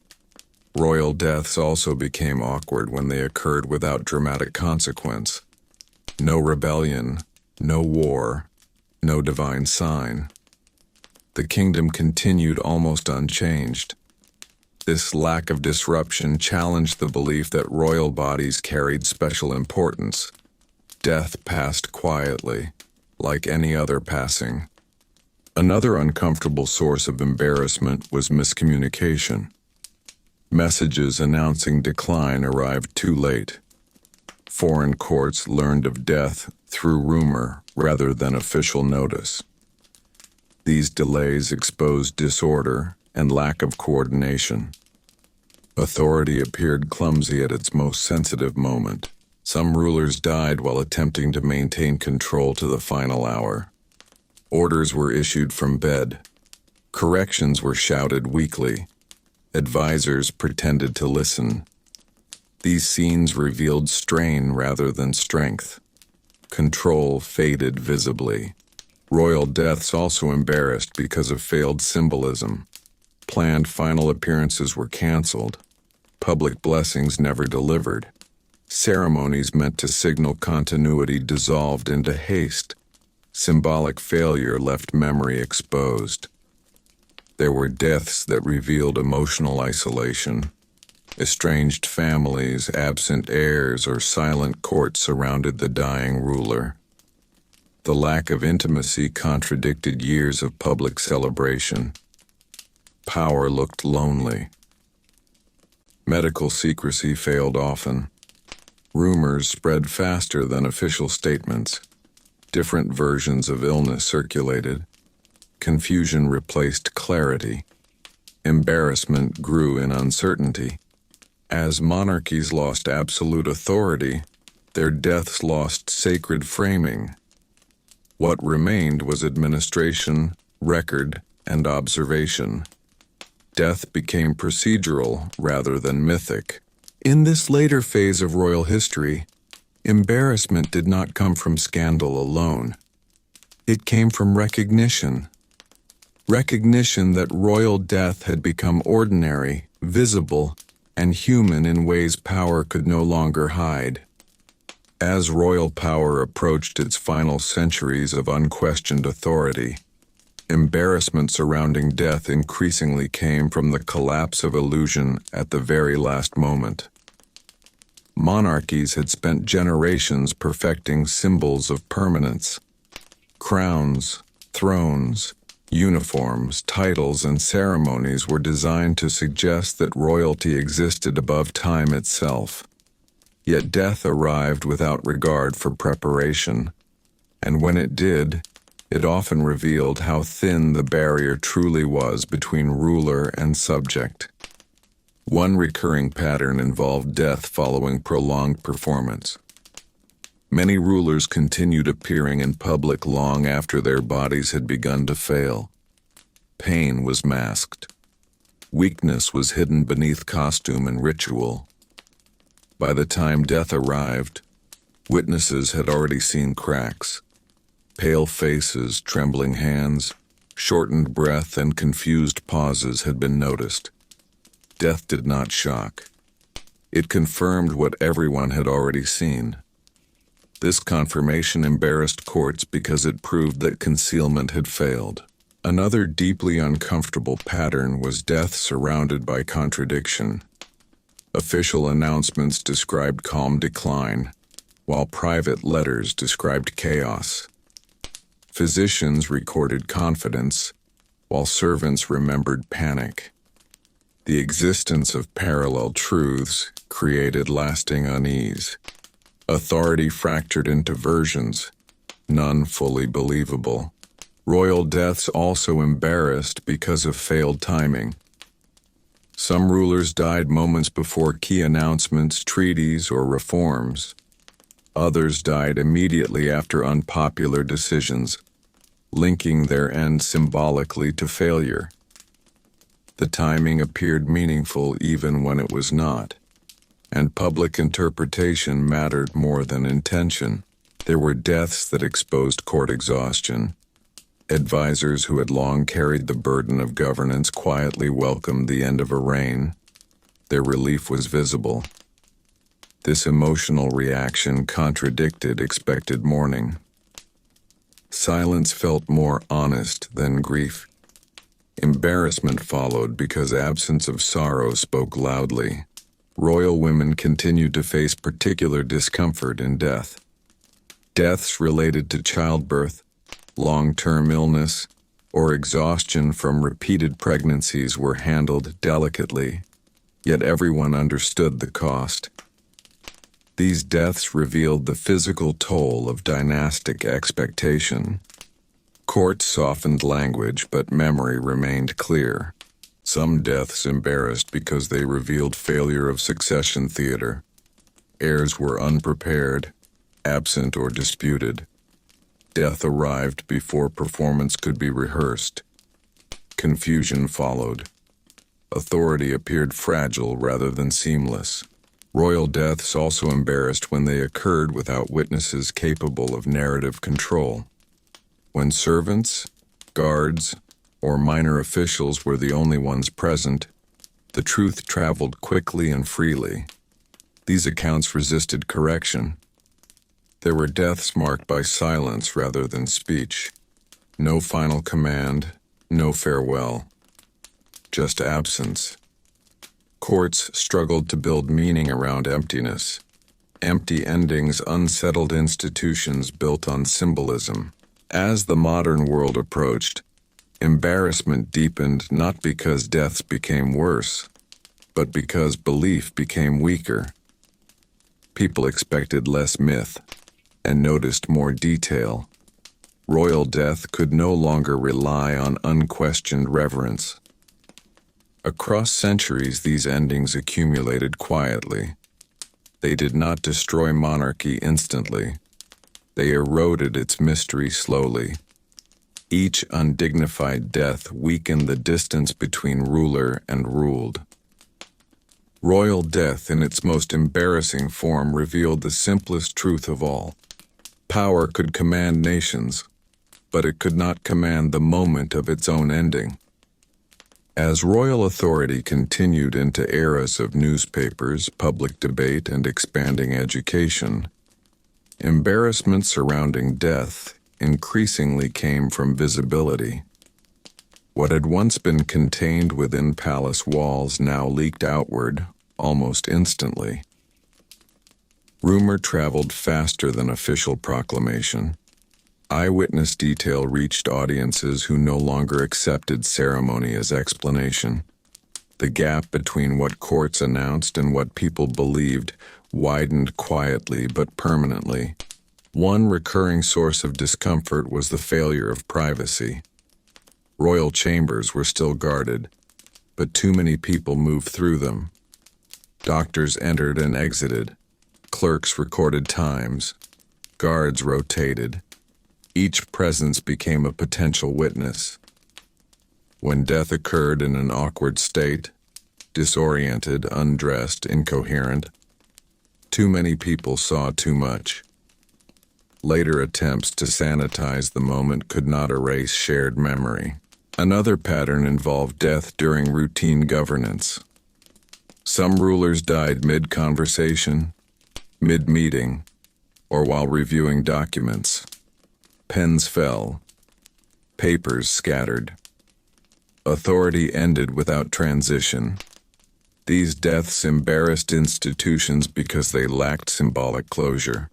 Royal deaths also became awkward when they occurred without dramatic consequence. No rebellion, no war, no divine sign. The kingdom continued almost unchanged. This lack of disruption challenged the belief that royal bodies carried special importance. Death passed quietly, like any other passing. Another uncomfortable source of embarrassment was miscommunication. Messages announcing decline arrived too late. Foreign courts learned of death through rumor rather than official notice. These delays exposed disorder and lack of coordination. Authority appeared clumsy at its most sensitive moment. Some rulers died while attempting to maintain control to the final hour. Orders were issued from bed. Corrections were shouted weakly. Advisors pretended to listen. These scenes revealed strain rather than strength. Control faded visibly. Royal deaths also embarrassed because of failed symbolism. Planned final appearances were canceled. Public blessings never delivered. Ceremonies meant to signal continuity dissolved into haste. Symbolic failure left memory exposed. There were deaths that revealed emotional isolation. Estranged families, absent heirs, or silent courts surrounded the dying ruler. The lack of intimacy contradicted years of public celebration. Power looked lonely. Medical secrecy failed often. Rumors spread faster than official statements. Different versions of illness circulated. Confusion replaced clarity. Embarrassment grew in uncertainty. As monarchies lost absolute authority, their deaths lost sacred framing. What remained was administration, record, and observation. Death became procedural rather than mythic. In this later phase of royal history, embarrassment did not come from scandal alone. It came from recognition. Recognition that royal death had become ordinary, visible, and human in ways power could no longer hide. As royal power approached its final centuries of unquestioned authority, embarrassment surrounding death increasingly came from the collapse of illusion at the very last moment. Monarchies had spent generations perfecting symbols of permanence. Crowns, thrones, uniforms, titles, and ceremonies were designed to suggest that royalty existed above time itself. Yet death arrived without regard for preparation, and when it did, it often revealed how thin the barrier truly was between ruler and subject. One recurring pattern involved death following prolonged performance. Many rulers continued appearing in public long after their bodies had begun to fail. Pain was masked. Weakness was hidden beneath costume and ritual. By the time death arrived, witnesses had already seen cracks. Pale faces, trembling hands, shortened breath, and confused pauses had been noticed. Death did not shock. It confirmed what everyone had already seen. This confirmation embarrassed courts because it proved that concealment had failed. Another deeply uncomfortable pattern was death surrounded by contradiction. Official announcements described calm decline, while private letters described chaos. Physicians recorded confidence, while servants remembered panic. The existence of parallel truths created lasting unease. Authority fractured into versions, none fully believable. Royal deaths also embarrassed because of failed timing. Some rulers died moments before key announcements, treaties, or reforms. Others died immediately after unpopular decisions, linking their end symbolically to failure. The timing appeared meaningful even when it was not, and public interpretation mattered more than intention. There were deaths that exposed court exhaustion. Advisors who had long carried the burden of governance quietly welcomed the end of a reign. Their relief was visible. This emotional reaction contradicted expected mourning. Silence felt more honest than grief. Embarrassment followed because absence of sorrow spoke loudly. Royal women continued to face particular discomfort in death. Deaths related to childbirth, long-term illness, or exhaustion from repeated pregnancies were handled delicately, yet everyone understood the cost. These deaths revealed the physical toll of dynastic expectation. Courts softened language, but memory remained clear. Some deaths embarrassed because they revealed failure of succession theater. Heirs were unprepared, absent, or disputed. Death arrived before performance could be rehearsed. Confusion followed. Authority appeared fragile rather than seamless. Royal deaths also embarrassed when they occurred without witnesses capable of narrative control. When servants, guards, or minor officials were the only ones present, the truth traveled quickly and freely. These accounts resisted correction. There were deaths marked by silence rather than speech. No final command, no farewell. Just absence. Courts struggled to build meaning around emptiness. Empty endings unsettled institutions built on symbolism. As the modern world approached, embarrassment deepened not because deaths became worse, but because belief became weaker. People expected less myth and noticed more detail. Royal death could no longer rely on unquestioned reverence. Across centuries, these endings accumulated quietly. They did not destroy monarchy instantly. They eroded its mystery slowly. Each undignified death weakened the distance between ruler and ruled. Royal death in its most embarrassing form revealed the simplest truth of all. Power could command nations, but it could not command the moment of its own ending. As royal authority continued into eras of newspapers, public debate, and expanding education, embarrassment surrounding death increasingly came from visibility. What had once been contained within palace walls now leaked outward almost instantly. Rumor traveled faster than official proclamation. Eyewitness detail reached audiences who no longer accepted ceremony as explanation. The gap between what courts announced and what people believed widened quietly but permanently. One recurring source of discomfort was the failure of privacy. Royal chambers were still guarded, but too many people moved through them. Doctors entered and exited. Clerks recorded times. Guards rotated. Each presence became a potential witness. When death occurred in an awkward state, disoriented, undressed, incoherent, too many people saw too much. Later attempts to sanitize the moment could not erase shared memory. Another pattern involved death during routine governance. Some rulers died mid-conversation, mid-meeting, or while reviewing documents. Pens fell. Papers scattered. Authority ended without transition. These deaths embarrassed institutions because they lacked symbolic closure.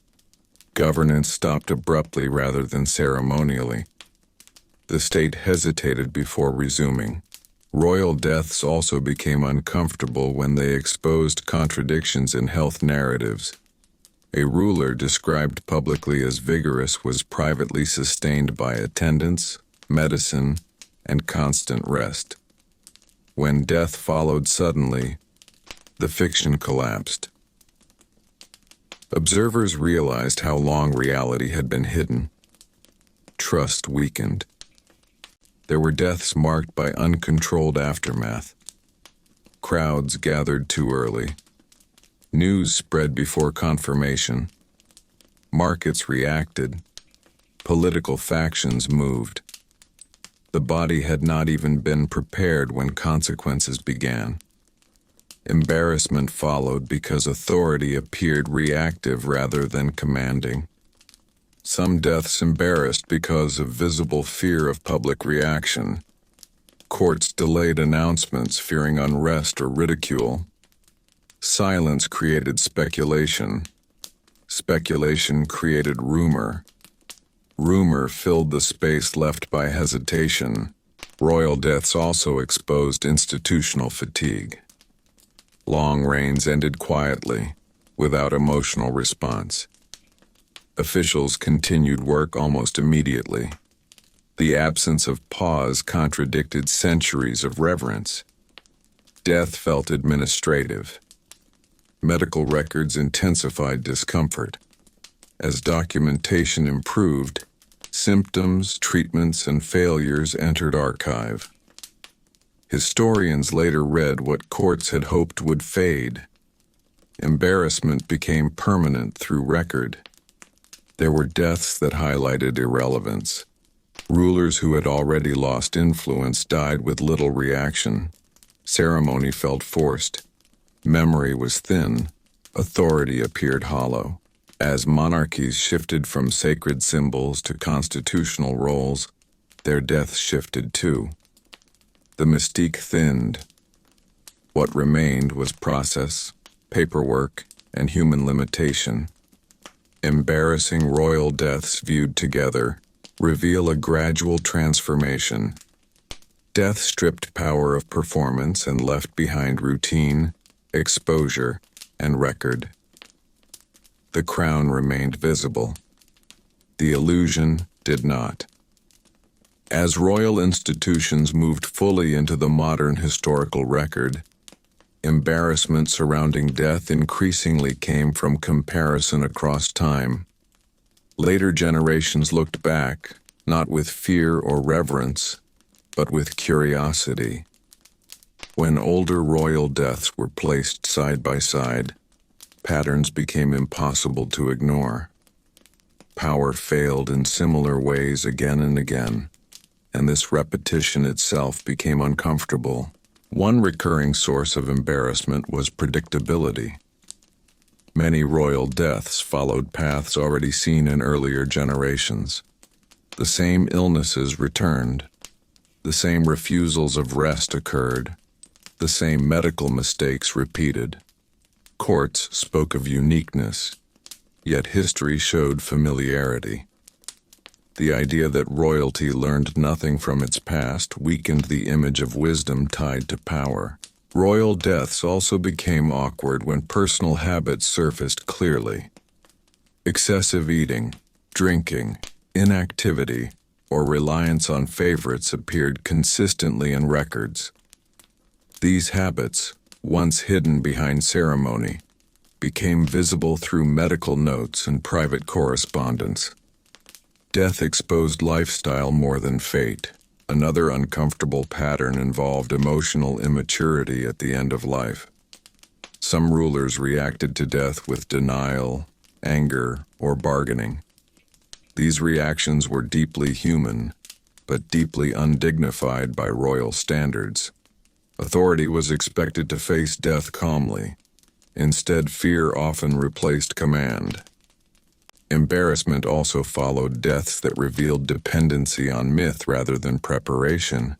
Governance stopped abruptly rather than ceremonially. The state hesitated before resuming. Royal deaths also became uncomfortable when they exposed contradictions in health narratives. A ruler described publicly as vigorous was privately sustained by attendance, medicine, and constant rest. When death followed suddenly, the fiction collapsed. Observers realized how long reality had been hidden. Trust weakened. There were deaths marked by uncontrolled aftermath. Crowds gathered too early. News spread before confirmation. Markets reacted. Political factions moved. The body had not even been prepared when consequences began. Embarrassment followed because authority appeared reactive rather than commanding. Some deaths embarrassed because of visible fear of public reaction. Courts delayed announcements fearing unrest or ridicule. Silence created speculation. Speculation created rumor. Rumor filled the space left by hesitation. Royal deaths also exposed institutional fatigue. Long reigns ended quietly, without emotional response. Officials continued work almost immediately. The absence of pause contradicted centuries of reverence. Death felt administrative. Medical records intensified discomfort. As documentation improved, symptoms, treatments, and failures entered archive. Historians later read what courts had hoped would fade. Embarrassment became permanent through record. There were deaths that highlighted irrelevance. Rulers who had already lost influence died with little reaction. Ceremony felt forced. Memory was thin. Authority appeared hollow. As monarchies shifted from sacred symbols to constitutional roles, their deaths shifted too. The mystique thinned. What remained was process, paperwork, and human limitation. Embarrassing royal deaths viewed together reveal a gradual transformation. Death stripped power of performance and left behind routine, exposure, and record. The crown remained visible. The illusion did not. As royal institutions moved fully into the modern historical record, embarrassment surrounding death increasingly came from comparison across time. Later generations looked back, not with fear or reverence, but with curiosity. When older royal deaths were placed side by side, patterns became impossible to ignore. Power failed in similar ways again and again, and this repetition itself became uncomfortable. One recurring source of embarrassment was predictability. Many royal deaths followed paths already seen in earlier generations. The same illnesses returned. The same refusals of rest occurred. The same medical mistakes repeated. Courts spoke of uniqueness, yet history showed familiarity. The idea that royalty learned nothing from its past weakened the image of wisdom tied to power. Royal deaths also became awkward when personal habits surfaced clearly. Excessive eating, drinking, inactivity, or reliance on favorites appeared consistently in records. These habits, once hidden behind ceremony, became visible through medical notes and private correspondence. Death exposed lifestyle more than fate. Another uncomfortable pattern involved emotional immaturity at the end of life. Some rulers reacted to death with denial, anger, or bargaining. These reactions were deeply human, but deeply undignified by royal standards. Authority was expected to face death calmly. Instead, fear often replaced command. Embarrassment also followed deaths that revealed dependency on myth rather than preparation.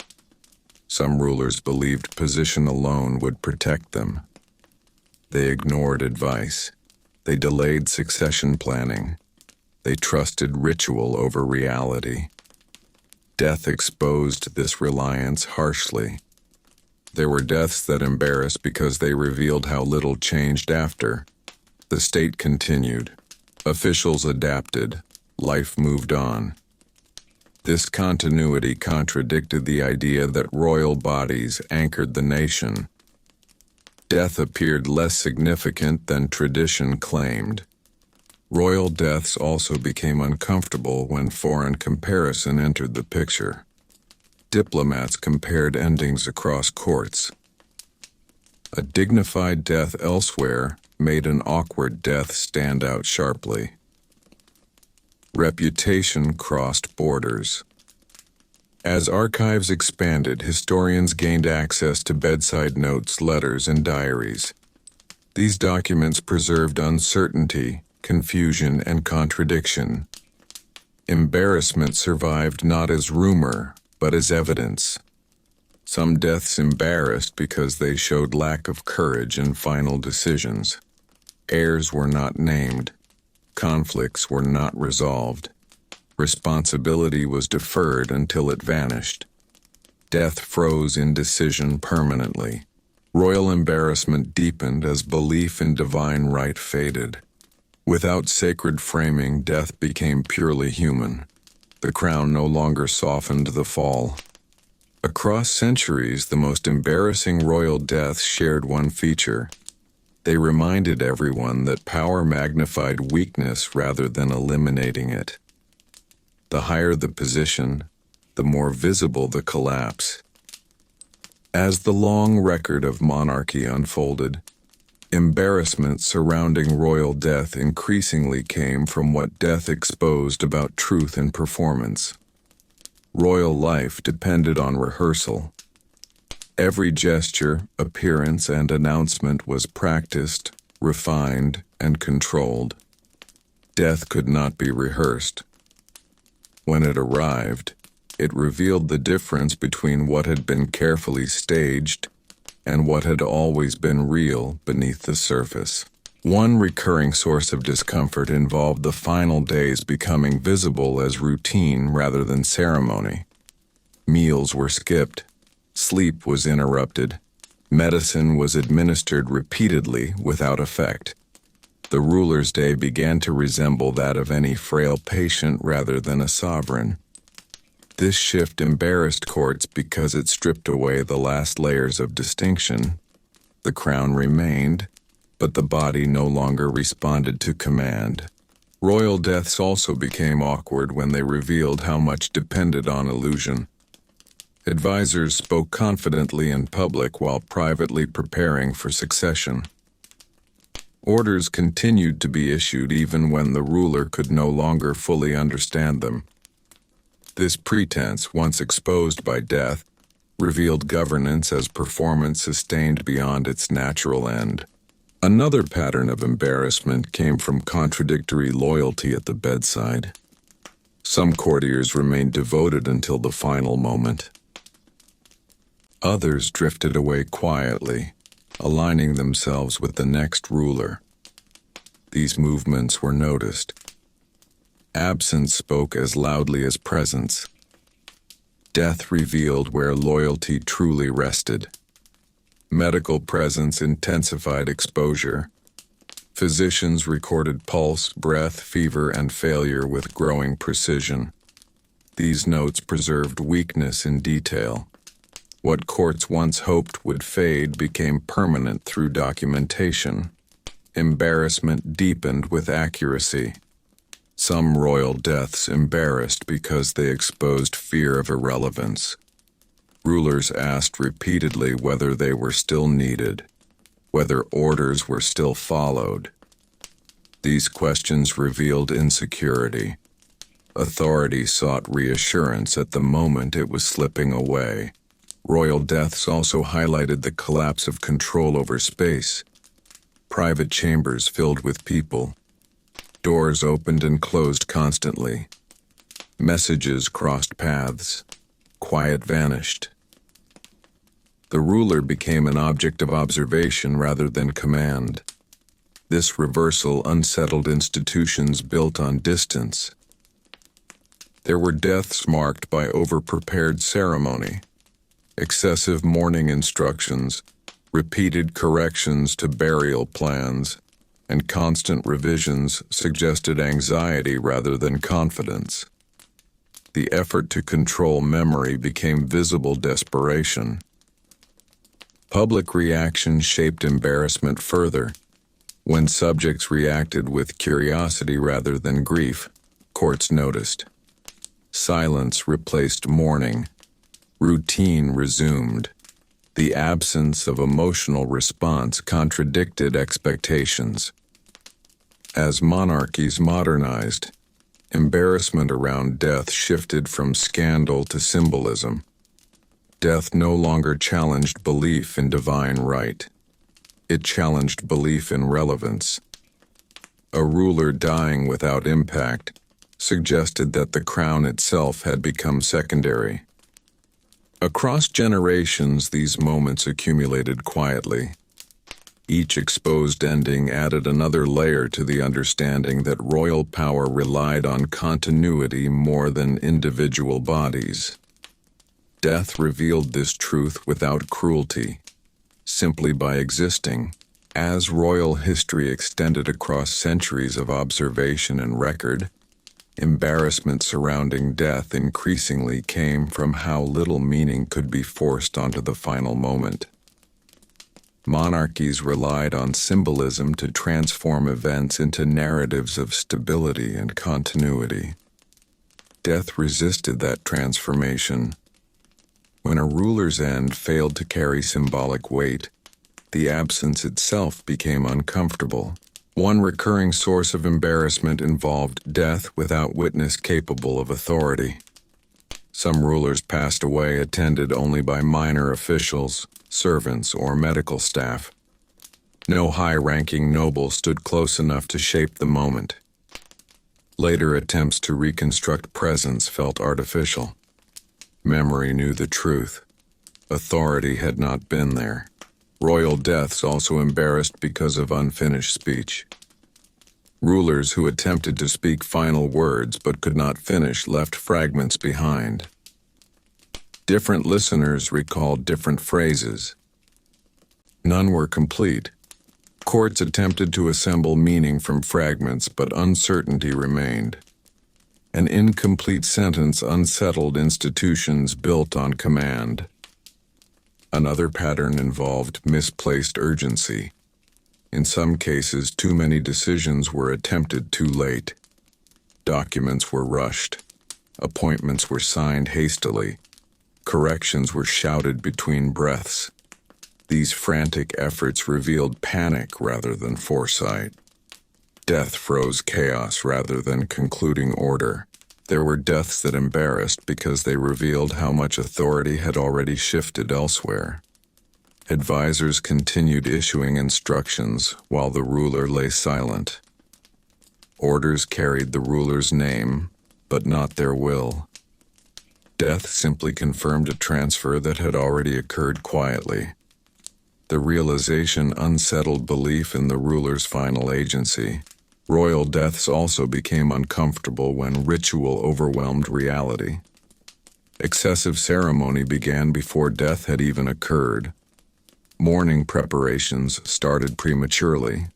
Some rulers believed position alone would protect them. They ignored advice. They delayed succession planning. They trusted ritual over reality. Death exposed this reliance harshly. There were deaths that embarrassed because they revealed how little changed after. The state continued. Officials adapted. Life moved on. This continuity contradicted the idea that royal bodies anchored the nation. Death appeared less significant than tradition claimed. Royal deaths also became uncomfortable when foreign comparison entered the picture. Diplomats compared endings across courts. A dignified death elsewhere made an awkward death stand out sharply. Reputation crossed borders. As archives expanded, historians gained access to bedside notes, letters, and diaries. These documents preserved uncertainty, confusion, and contradiction. Embarrassment survived not as rumor, but as evidence. Some deaths embarrassed because they showed lack of courage in final decisions. Heirs were not named. Conflicts were not resolved. Responsibility was deferred until it vanished. Death froze indecision permanently. Royal embarrassment deepened as belief in divine right faded. Without sacred framing, death became purely human. The crown no longer softened the fall. Across centuries, the most embarrassing royal deaths shared one feature. They reminded everyone that power magnified weakness rather than eliminating it. The higher the position, the more visible the collapse. As the long record of monarchy unfolded, embarrassment surrounding royal death increasingly came from what death exposed about truth and performance. Royal life depended on rehearsal. Every gesture, appearance, and announcement was practiced, refined, and controlled. Death could not be rehearsed. When it arrived, it revealed the difference between what had been carefully staged and what had always been real beneath the surface. One recurring source of discomfort involved the final days becoming visible as routine rather than ceremony. Meals were skipped. Sleep was interrupted. Medicine was administered repeatedly without effect. The ruler's day began to resemble that of any frail patient rather than a sovereign. This shift embarrassed courts because it stripped away the last layers of distinction. The crown remained, but the body no longer responded to command. Royal deaths also became awkward when they revealed how much depended on illusion. Advisors spoke confidently in public while privately preparing for succession. Orders continued to be issued even when the ruler could no longer fully understand them. This pretense, once exposed by death, revealed governance as performance sustained beyond its natural end. Another pattern of embarrassment came from contradictory loyalty at the bedside. Some courtiers remained devoted until the final moment. Others drifted away quietly, aligning themselves with the next ruler. These movements were noticed. Absence spoke as loudly as presence. Death revealed where loyalty truly rested. Medical presence intensified exposure. Physicians recorded pulse, breath, fever, and failure with growing precision. These notes preserved weakness in detail. What courts once hoped would fade became permanent through documentation. Embarrassment deepened with accuracy. Some royal deaths embarrassed because they exposed fear of irrelevance. Rulers asked repeatedly whether they were still needed, whether orders were still followed. These questions revealed insecurity. Authority sought reassurance at the moment it was slipping away. Royal deaths also highlighted the collapse of control over space. Private chambers filled with people. Doors opened and closed constantly. Messages crossed paths. Quiet vanished. The ruler became an object of observation rather than command. This reversal unsettled institutions built on distance. There were deaths marked by over-prepared ceremony, excessive mourning instructions, repeated corrections to burial plans, and constant revisions suggested anxiety rather than confidence. The effort to control memory became visible desperation. Public reaction shaped embarrassment further. When subjects reacted with curiosity rather than grief, courts noticed. Silence replaced mourning. Routine resumed. The absence of emotional response contradicted expectations. As monarchies modernized, embarrassment around death shifted from scandal to symbolism. Death no longer challenged belief in divine right. It challenged belief in relevance. A ruler dying without impact suggested that the crown itself had become secondary. Across generations, these moments accumulated quietly. Each exposed ending added another layer to the understanding that royal power relied on continuity more than individual bodies. Death revealed this truth without cruelty, simply by existing. As royal history extended across centuries of observation and record, embarrassment surrounding death increasingly came from how little meaning could be forced onto the final moment. Monarchies relied on symbolism to transform events into narratives of stability and continuity. Death resisted that transformation. When a ruler's end failed to carry symbolic weight, the absence itself became uncomfortable. One recurring source of embarrassment involved death without witness capable of authority. Some rulers passed away attended only by minor officials, servants, or medical staff. No high-ranking noble stood close enough to shape the moment. Later attempts to reconstruct presence felt artificial. Memory knew the truth. Authority had not been there. Royal deaths also embarrassed because of unfinished speech. Rulers who attempted to speak final words but could not finish left fragments behind. Different listeners recalled different phrases. None were complete. Courts attempted to assemble meaning from fragments, but uncertainty remained. An incomplete sentence unsettled institutions built on command. Another pattern involved misplaced urgency. In some cases, too many decisions were attempted too late. Documents were rushed. Appointments were signed hastily. Corrections were shouted between breaths. These frantic efforts revealed panic rather than foresight. Death froze chaos rather than concluding order. There were deaths that embarrassed because they revealed how much authority had already shifted elsewhere. Advisors continued issuing instructions while the ruler lay silent. Orders carried the ruler's name, but not their will. Death simply confirmed a transfer that had already occurred quietly. The realization unsettled belief in the ruler's final agency. Royal deaths also became uncomfortable when ritual overwhelmed reality. Excessive ceremony began before death had even occurred. Mourning preparations started prematurely.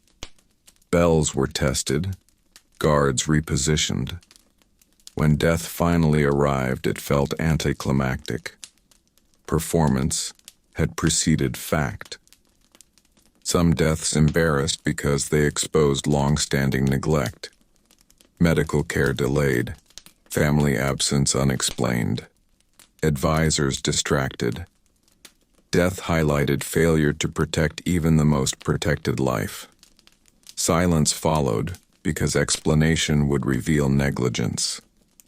Bells were tested, guards repositioned. When death finally arrived, it felt anticlimactic. Performance had preceded fact. Some deaths embarrassed because they exposed long-standing neglect. Medical care delayed, family absence unexplained, advisors distracted. Death highlighted failure to protect even the most protected life. Silence followed because explanation would reveal negligence.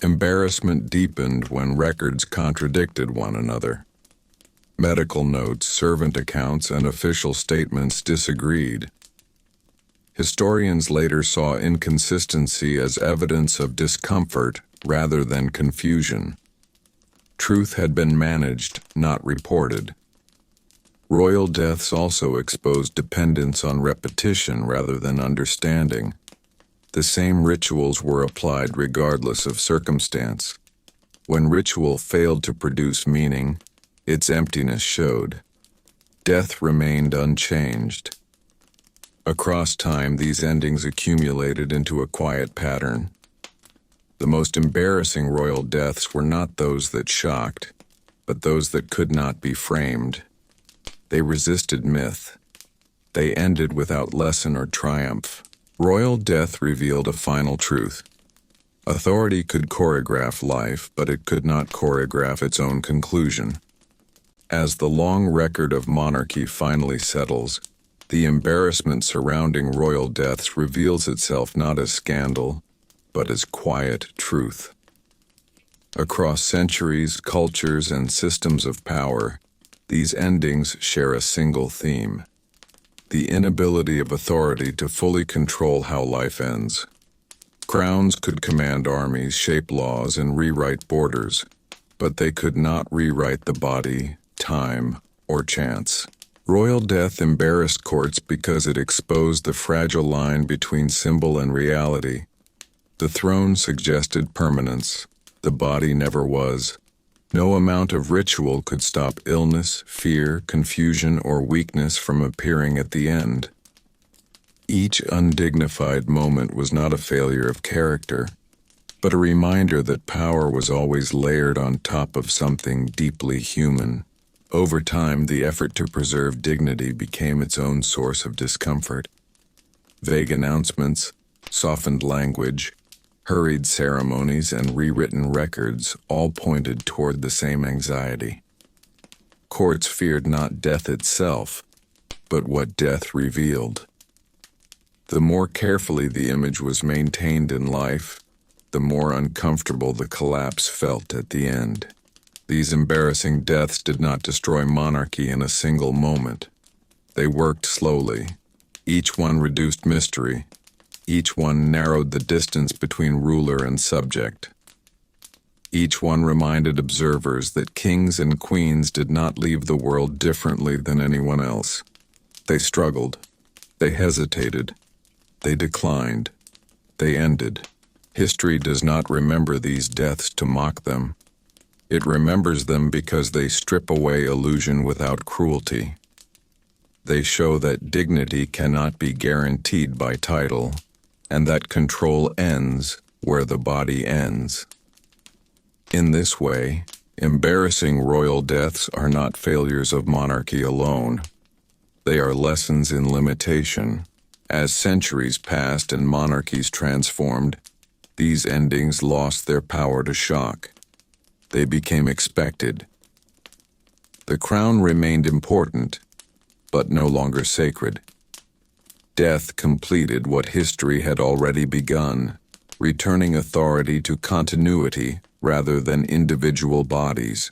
Embarrassment deepened when records contradicted one another. Medical notes, servant accounts, and official statements disagreed. Historians later saw inconsistency as evidence of discomfort rather than confusion. Truth had been managed, not reported. Royal deaths also exposed dependence on repetition rather than understanding. The same rituals were applied regardless of circumstance. When ritual failed to produce meaning, its emptiness showed. Death remained unchanged. Across time, these endings accumulated into a quiet pattern. The most embarrassing royal deaths were not those that shocked, but those that could not be framed. They resisted myth. They ended without lesson or triumph. Royal death revealed a final truth. Authority could choreograph life, but it could not choreograph its own conclusion. As the long record of monarchy finally settles, the embarrassment surrounding royal deaths reveals itself not as scandal, but as quiet truth. Across centuries, cultures, and systems of power, these endings share a single theme: the inability of authority to fully control how life ends. Crowns could command armies, shape laws, and rewrite borders, but they could not rewrite the body, time, or chance. Royal death embarrassed courts because it exposed the fragile line between symbol and reality. The throne suggested permanence. The body never was. No amount of ritual could stop illness, fear, confusion, or weakness from appearing at the end. Each undignified moment was not a failure of character, but a reminder that power was always layered on top of something deeply human. Over time, the effort to preserve dignity became its own source of discomfort. Vague announcements, softened language, hurried ceremonies, and rewritten records all pointed toward the same anxiety. Courts feared not death itself, but what death revealed. The more carefully the image was maintained in life, the more uncomfortable the collapse felt at the end. These embarrassing deaths did not destroy monarchy in a single moment. They worked slowly. Each one reduced mystery. Each one narrowed the distance between ruler and subject. Each one reminded observers that kings and queens did not leave the world differently than anyone else. They struggled. They hesitated. They declined. They ended. History does not remember these deaths to mock them. It remembers them because they strip away illusion without cruelty. They show that dignity cannot be guaranteed by title, and that control ends where the body ends. In this way, embarrassing royal deaths are not failures of monarchy alone. They are lessons in limitation. As centuries passed and monarchies transformed, these endings lost their power to shock. They became expected. The crown remained important, but no longer sacred. Death completed what history had already begun, returning authority to continuity rather than individual bodies.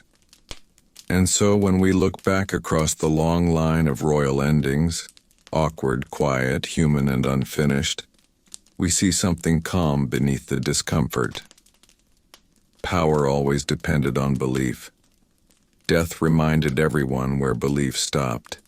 And so when we look back across the long line of royal endings, awkward, quiet, human, and unfinished, we see something calm beneath the discomfort. Power always depended on belief. Death reminded everyone where belief stopped.